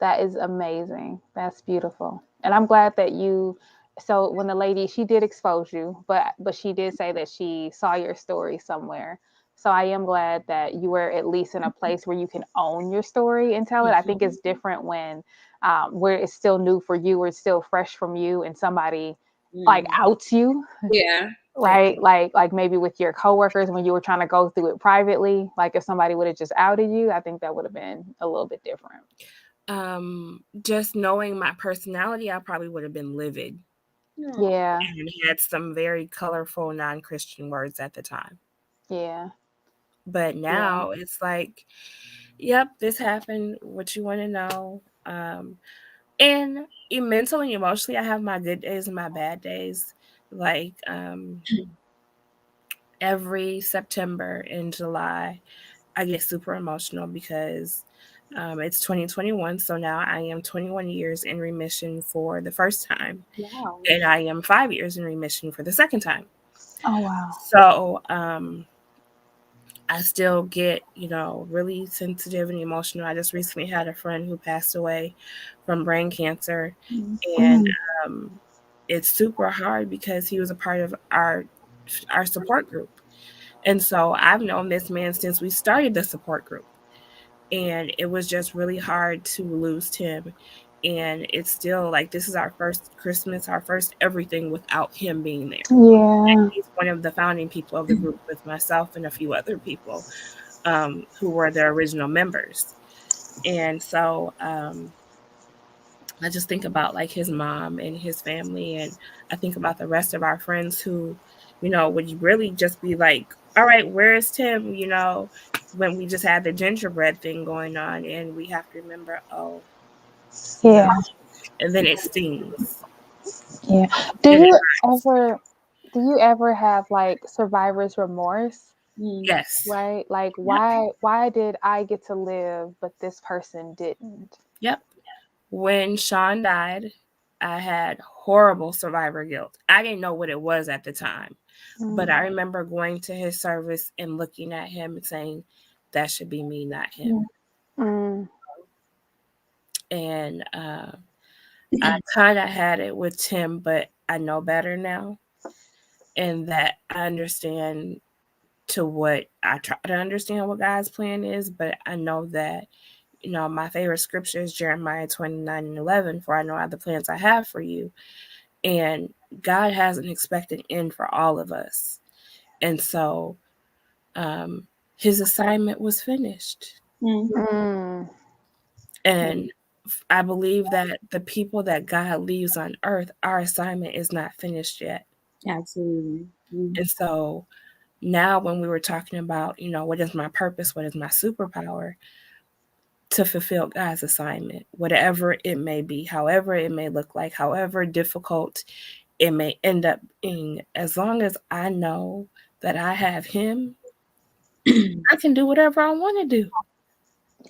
That is amazing. That's beautiful. And I'm glad that so when the lady, she did expose you, but she did say that she saw your story somewhere. So I am glad that you were at least in a place where you can own your story and tell it. I think it's different when where it's still new for you or it's still fresh from you and somebody like outs you. Yeah. Right. Like maybe with your coworkers when you were trying to go through it privately. Like if somebody would have just outed you, I think that would have been a little bit different. Just knowing my personality, I probably would have been livid. Yeah. And had some very colorful non-Christian words at the time. Yeah. But now it's like, yep, this happened. What you want to know? And mentally, emotionally, I have my good days and my bad days. Like every September and July, I get super emotional because it's 2021. So now I am 21 years in remission for the first time. Wow. And I am 5 years in remission for the second time. Oh, wow. So I still get, really sensitive and emotional. I just recently had a friend who passed away from brain cancer. And it's super hard because he was a part of our support group. And so I've known this man since we started the support group. And it was just really hard to lose him. And it's still like this is our first Christmas, our first everything without him being there. Yeah. And he's one of the founding people of the group with myself and a few other people who were the original members. And so I just think about like his mom and his family, and I think about the rest of our friends who, would really just be like, all right, where's Tim? When we just had the gingerbread thing going on, and we have to remember, yeah, and then it stings. Yeah. Do you ever have like survivor's remorse? Yes. Right? Like why did I get to live but this person didn't? Yep. When Sean died, I had horrible survivor guilt. I didn't know what it was at the time. But I remember going to his service and looking at him and saying, that should be me, not him. And I kind of had it with Tim, but I know better now. And that I understand I try to understand what God's plan is, but I know that, my favorite scripture is Jeremiah 29:11, for I know the plans I have for you. And God has an expected end for all of us. And so his assignment was finished. Mm. And I believe that the people that God leaves on earth, our assignment is not finished yet. Absolutely. And so now when we were talking about, what is my purpose? What is my superpower? To fulfill God's assignment, whatever it may be, however it may look like, however difficult it may end up being, as long as I know that I have him, I can do whatever I want to do.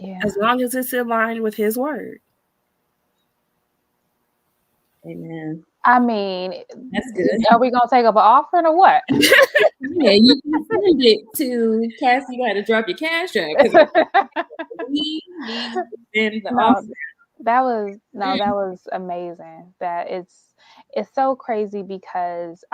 Yeah. As long as it's aligned with his word. Amen. I mean, That's good. are we gonna take up an offering or what? Yeah, you can send it to Cassie. You got to drop your cash app because we need to send the No, offer. that was amazing. That it's so crazy because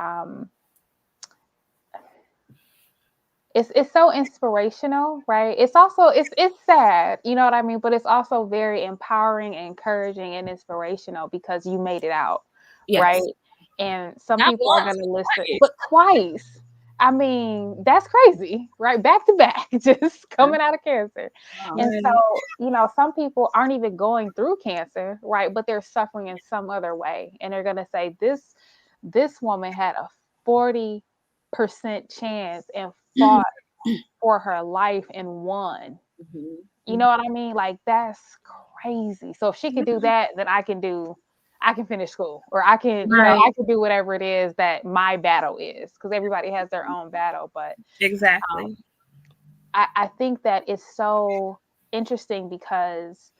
it's so inspirational, right? It's also it's sad, you know what I mean, but it's also very empowering, encouraging, and inspirational because you made it out, Yes. right? And some Not people are once, going to listen, twice. but twice. I mean, that's crazy, right? Back to back, just coming out of cancer. Wow. And so, some people aren't even going through cancer, right? But they're suffering in some other way. And they're going to say, this woman had a 40% chance and fought for her life and won. You know what I mean? Like, that's crazy. So if she could do that, then I can finish school, or I can, I can do whatever it is that my battle is, because everybody has their own battle. But Exactly. I think that it's so interesting because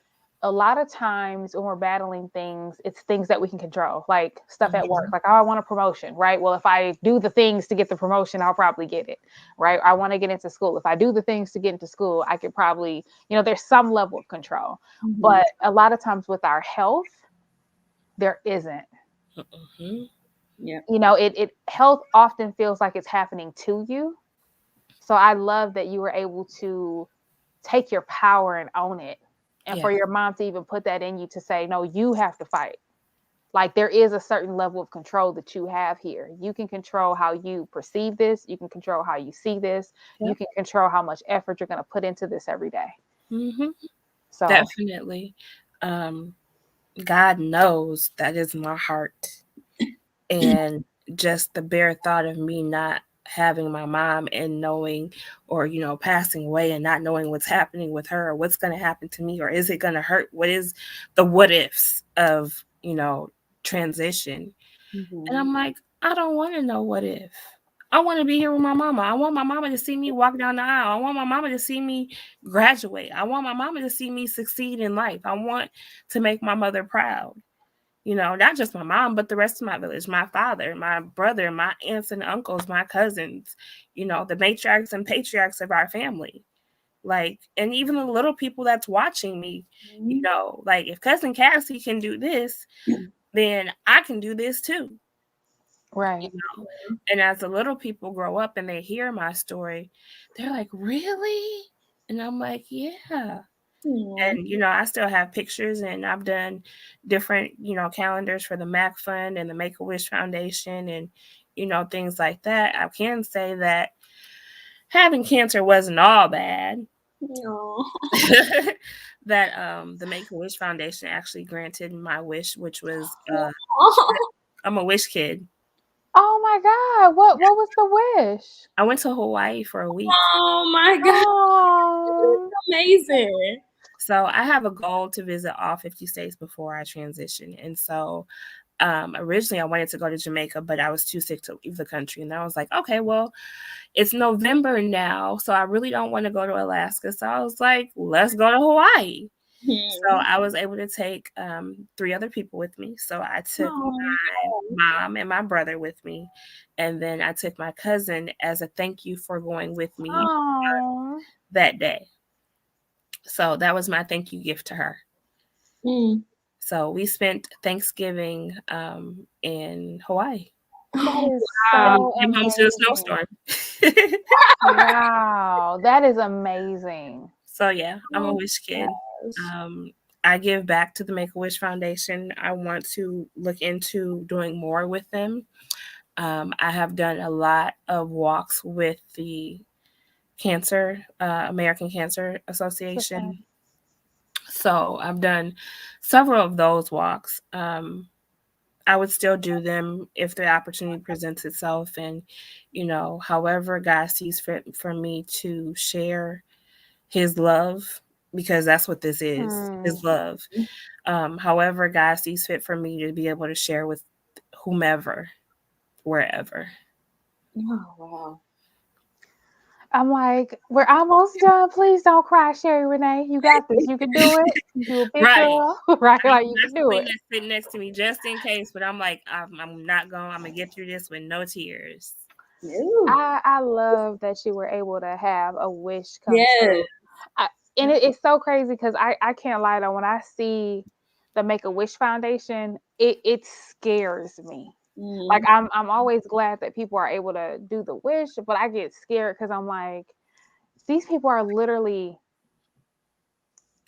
a lot of times when we're battling things, it's things that we can control, like stuff at work. Like, oh, I want a promotion, right? Well, if I do the things to get the promotion, I'll probably get it, right? I want to get into school. If I do the things to get into school, I could probably, there's some level of control. But a lot of times with our health, there isn't. Yeah. It health often feels like it's happening to you. So I love that you were able to take your power and own it. And for your mom to even put that in you, to say, no, you have to fight. Like, there is a certain level of control that you have here. You can control how you perceive this. You can control how you see this. You can control how much effort you're going to put into this every day. So Definitely. God knows that is my heart. And just the bare thought of me not having my mom and knowing, or passing away and not knowing what's happening with her, or what's going to happen to me, or is it going to hurt, what is the what ifs of transition. And I'm like, I don't want to know what if. I want to be here with my mama. I want my mama to see me walk down the aisle. I want my mama to see me graduate. I want my mama to see me succeed in life. I want to make my mother proud. Not just my mom, but the rest of my village, my father, my brother, my aunts and uncles, my cousins, the matriarchs and patriarchs of our family. Like, and even the little people that's watching me, like, if cousin Cassie can do this, then I can do this too. right. And as the little people grow up and they hear my story, they're like, really? And I'm like, yeah. And, I still have pictures, and I've done different, calendars for the MAC Fund and the Make-A-Wish Foundation and, things like that. I can say that having cancer wasn't all bad. That the Make-A-Wish Foundation actually granted my wish, which was I'm a wish kid. Oh my God. What was the wish? I went to Hawaii for a week. Oh my God. Oh. Amazing. So I have a goal to visit all 50 states before I transition. And so originally I wanted to go to Jamaica, but I was too sick to leave the country. And I was like, okay, well, it's November now, so I really don't want to go to Alaska. So I was like, let's go to Hawaii. So I was able to take 3 other people with me. So I took my mom and my brother with me. And then I took my cousin as a thank you for going with me that day. So that was my thank you gift to her. So we spent Thanksgiving in Hawaii. That is so amazing. Home to a snowstorm. Wow, that is amazing. So yeah, I'm a Oh, wish kid. gosh. I give back to the Make a Wish Foundation. I want to look into doing more with them. I have done a lot of walks with the American Cancer Okay. Association. So I've done several of those walks. I would still do them if the opportunity presents itself, and however God sees fit for me to share His love, because that's what this is, Hmm. His love. However God sees fit for me to be able to share with whomever, wherever. Oh, wow. I'm like, we're almost done. Please don't cry, Sherry Renee. You got this. You can do it. You a big Right. girl, right? I Like have you my can do twin it. that's sitting next to me just in case, but I'm like, I'm not going. I'm gonna get through this with no tears. Ooh. I love that you were able to have a wish come Yes. true. I, and it's so crazy because I can't lie though. When I see the Make a Wish Foundation, it scares me. Like Mm. I'm always glad that people are able to do the wish, but I get scared because I'm like, these people are literally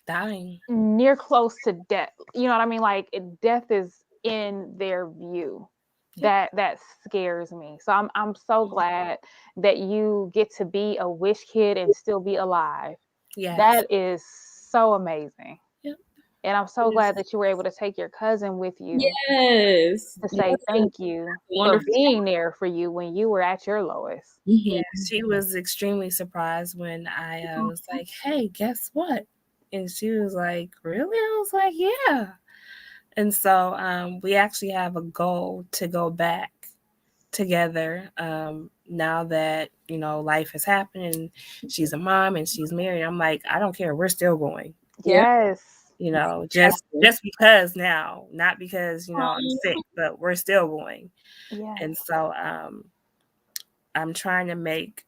Dying. near close to death. You know what I mean? Like death is in their view. Yep. That scares me. So I'm so glad that you get to be a wish kid and still be alive. Yes. That is so amazing. Yep. And I'm so glad that you were able to take your cousin with you Yes. to Yes. say thank you for Wonderful. being there for you when you were at your lowest. Yeah, Mhm. she was extremely surprised when I was like, "Hey, guess what?" And she was like, "Really?" I was like, "Yeah." And so we actually have a goal to go back together now that life has happened and she's a mom and she's married. I'm like, I don't care. We're still going. Yeah. Yes. Just Exactly. just because now, not because I'm Um, sick, but we're still going. Yes. And so I'm trying to make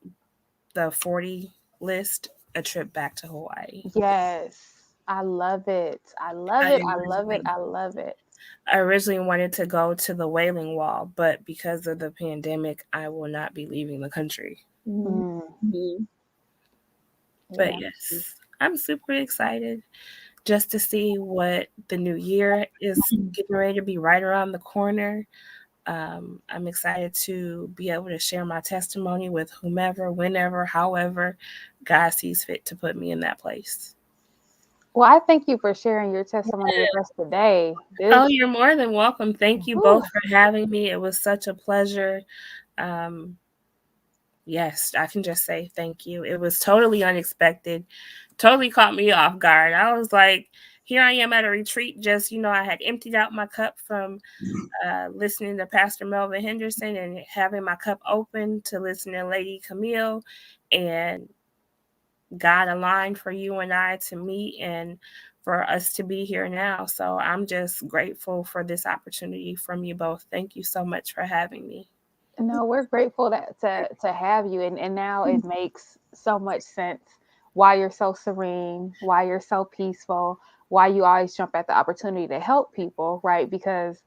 the 40 list a trip back to Hawaii. Yes. I love it. I love I it. I love it. originally I love it. I originally wanted to go to the Wailing Wall, but because of the pandemic, I will not be leaving the country. mhm. Mm, Mhm. But yeah. yes, I'm super excited just to see what the new year is getting ready to be right around the corner. I'm excited to be able to share my testimony with whomever, whenever, however God sees fit to put me in that place. Well, I thank you for sharing your testimony with us today. Oh, This, you're more than welcome. Thank you whew, both for having me. It was such a pleasure. Um, yes, I can just say thank you. It was totally unexpected, totally caught me off guard. I was like, here I am at a retreat, just, I had emptied out my cup from listening to Pastor Melvin Henderson and having my cup open to listen to Lady Camille, and God aligned for you and I to meet and for us to be here now. So I'm just grateful for this opportunity from you both. Thank you so much for having me. no, we're grateful to have you, and now it makes so much sense why you're so serene, why you're so peaceful, why you always jump at the opportunity to help people, right? Because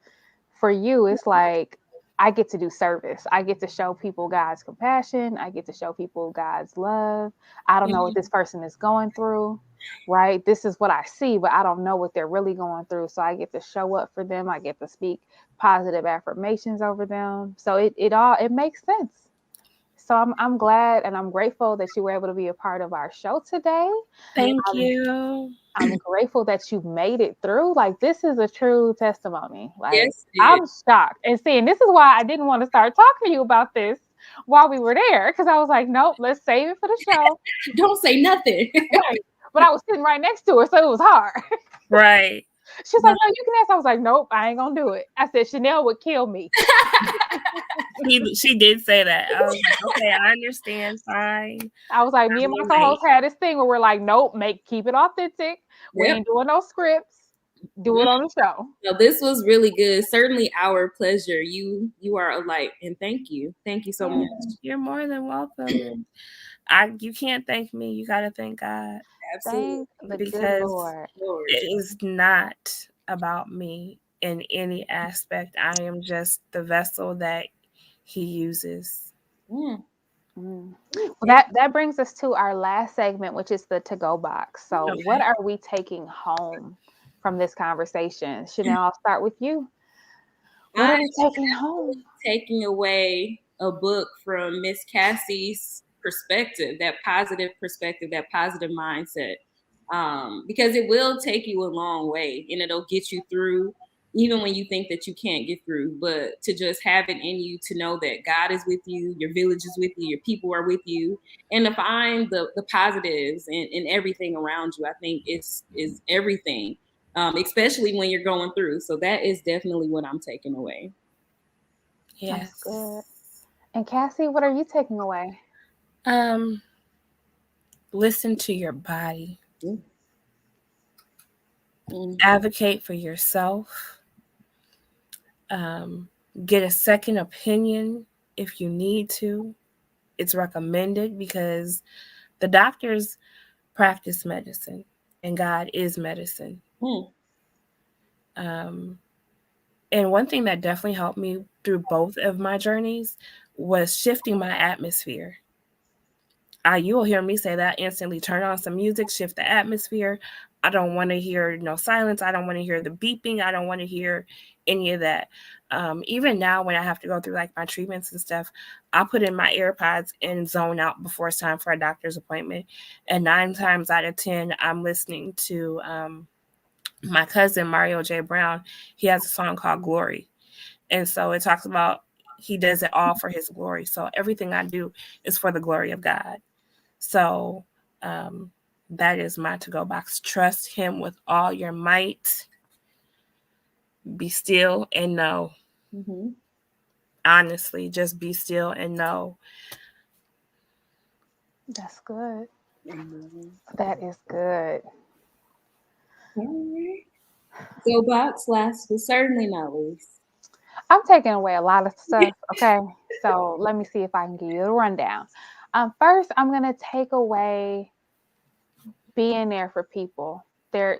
for you, it's like I get to do service. I get to show people God's compassion. I get to show people God's love. I don't know what this person is going through, right? This is what I see, but I don't know what they're really going through. So I get to show up for them. I get to speak positive affirmations over them. So it makes sense. So I'm glad and I'm grateful that you were able to be a part of our show today. Thank I'm you. I'm grateful that you made it through. Like this is a true testimony. Like Yes, it I'm shocked. And seeing this is why I didn't want to start talking to you about this while we were there. Cause I was like, nope, let's save it for the show. is. Don't say nothing. Right. But I was sitting right next to her, so it was hard. Right. She's No. like, no, you can ask. I was like, nope, I ain't gonna do it. I said Chanel would kill me. She did say that. I was like, okay, I understand. Fine. I was like, me I and my will wait. co-host had this thing where we're like, nope, keep it authentic. We Yep. ain't doing no scripts. Do it on the show. No, this was really good. Certainly our pleasure. You are a light, and thank you so Yeah. much. You're more than welcome. And you can't thank me. You got to thank God, Absolutely, Thank the good because Lord. Lord. it is not about me in any aspect. I am just the vessel that He uses. Mm. Mm. Well, that brings us to our last segment, which is the to-go box. So, what Okay. are we taking home from this conversation? Chanel, I'll start with you. What are I'm we taking home? taking away a book from Miss Cassie's perspective, that positive perspective, that positive mindset, because it will take you a long way and it'll get you through even when you think that you can't get through. But to just have it in you to know that God is with you, your village is with you, your people are with you, and to find the positives in everything around you, I think is everything, especially when you're going through. So that is definitely what I'm taking away. That's Yes. good. And Cassie, what are you taking away? Um, listen to your body. Mm. Mm. Advocate for yourself. Um, get a second opinion if you need to. It's recommended because the doctors practice medicine and God is medicine. Mm. Um, and one thing that definitely helped me through both of my journeys was shifting my atmosphere. You will hear me say that instantly. Turn on some music, shift the atmosphere. I don't want to hear no silence. I don't want to hear the beeping. I don't want to hear any of that. Even now, when I have to go through like my treatments and stuff, I put in my AirPods and zone out before it's time for a doctor's appointment. And 9 times out of 10, I'm listening to my cousin Mario J. Brown. He has a song called Glory. And so it talks about he does it all for his glory. So everything I do is for the glory of God. So um, that is my to go box. Trust him with all your might. Be still and know. Mm-hmm. Honestly, just be still and know. That's good. Mm-hmm. That is good. All right. So, box last but certainly not least. I'm taking away a lot of stuff. Okay. So let me see if I can give you a rundown. First, I'm going to take away being there for people, their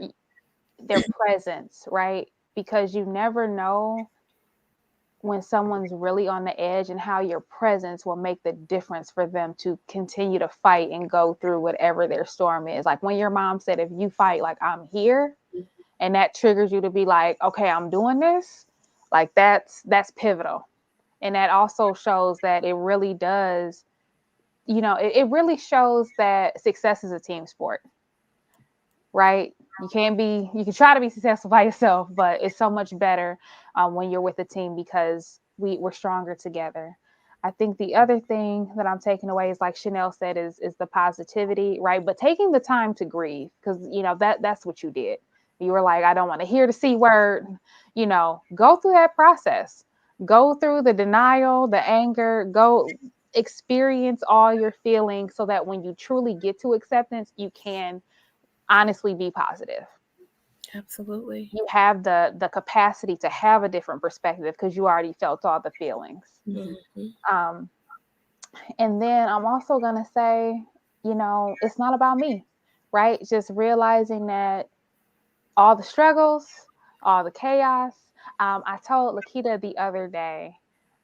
presence, right? Because you never know when someone's really on the edge and how your presence will make the difference for them to continue to fight and go through whatever their storm is. Like when your mom said, if you fight, like I'm here, and that triggers you to be like, okay, I'm doing this, like that's pivotal. And that also shows that it really does, it really shows that success is a team sport, right? You can try to be successful by yourself, but it's so much better when you're with a team because we're stronger together. I think the other thing that I'm taking away is like Chanel said is the positivity, right? But taking the time to grieve because that's what you did. You were like, I don't want to hear the C word, go through that process. Go through the denial, the anger, go experience all your feelings so that when you truly get to acceptance, you can honestly be positive. Absolutely. You have the capacity to have a different perspective because you already felt all the feelings. Mm-hmm. Mm-hmm. Um, and then I'm also gonna say, it's not about me, right? Just realizing that all the struggles, all the chaos. I told Lakita the other day,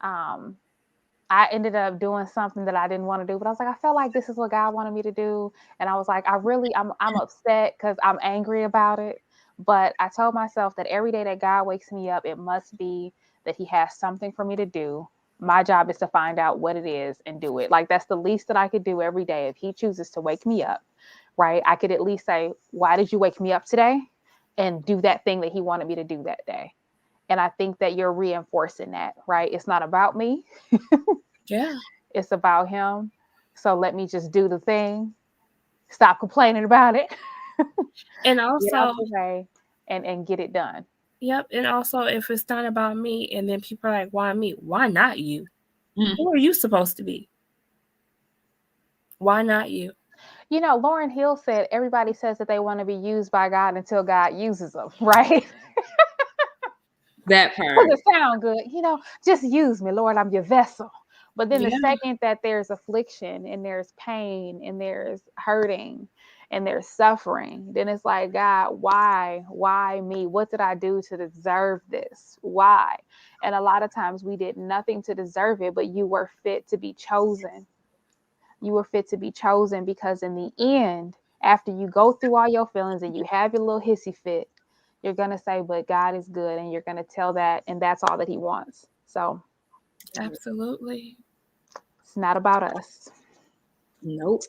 um, I ended up doing something that I didn't want to do, but I was like, I felt like this is what God wanted me to do, and I was like, I'm upset because I'm angry about it. But I told myself that every day that God wakes me up, it must be that He has something for me to do. My job is to find out what it is and do it. Like that's the least that I could do every day. If He chooses to wake me up, right? I could at least say, "Why did you wake me up today?" and do that thing that He wanted me to do that day. And I think that you're reinforcing that, right? It's not about me. Yeah. It's about him. So let me just do the thing. Stop complaining about it. And Get also, out the way and get it done. yep. And also, if it's not about me, and then people are like, why me? Why not you? Mm-hmm. Who are you supposed to be? Why not you? Lauren Hill said everybody says that they want to be used by God until God uses them, right? That part. Because it sound good, just use me, Lord, I'm your vessel. But then the Yeah. second that there's affliction and there's pain and there's hurting and there's suffering, then it's like, God, why me? What did I do to deserve this? Why? And a lot of times we did nothing to deserve it, but you were fit to be chosen. you were fit to be chosen, because in the end, after you go through all your feelings and you have your little hissy fit, you're going to say, but God is good. And you're going to tell that. And that's all that he wants. So Absolutely. it's not about us. Nope.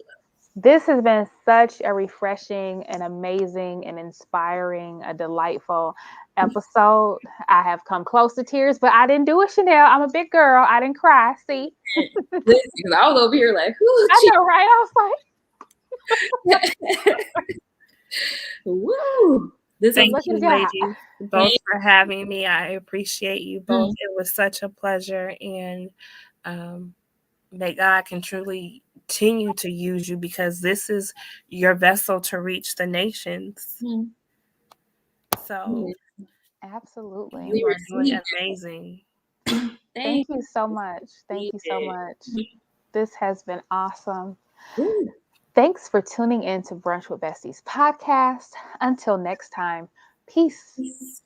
This has been such a refreshing and amazing and inspiring, a delightful episode. I have come close to tears, but I didn't do it, Chanel. I'm a big girl. I didn't cry. See? Listen, I was over here like, whoo, I know, right? I was like, woo. Thank you, look at God. ladies, both for having me. I appreciate you both. Mhm. It was such a pleasure, and may God can truly continue to use you, because this is your vessel to reach the nations. Mhm. So Absolutely. you We are doing received amazing. Thank you so much. Thank you so it. much. This has been awesome. Woo. Thanks for tuning in to Brunch with Besties podcast. Until next time, peace. Peace.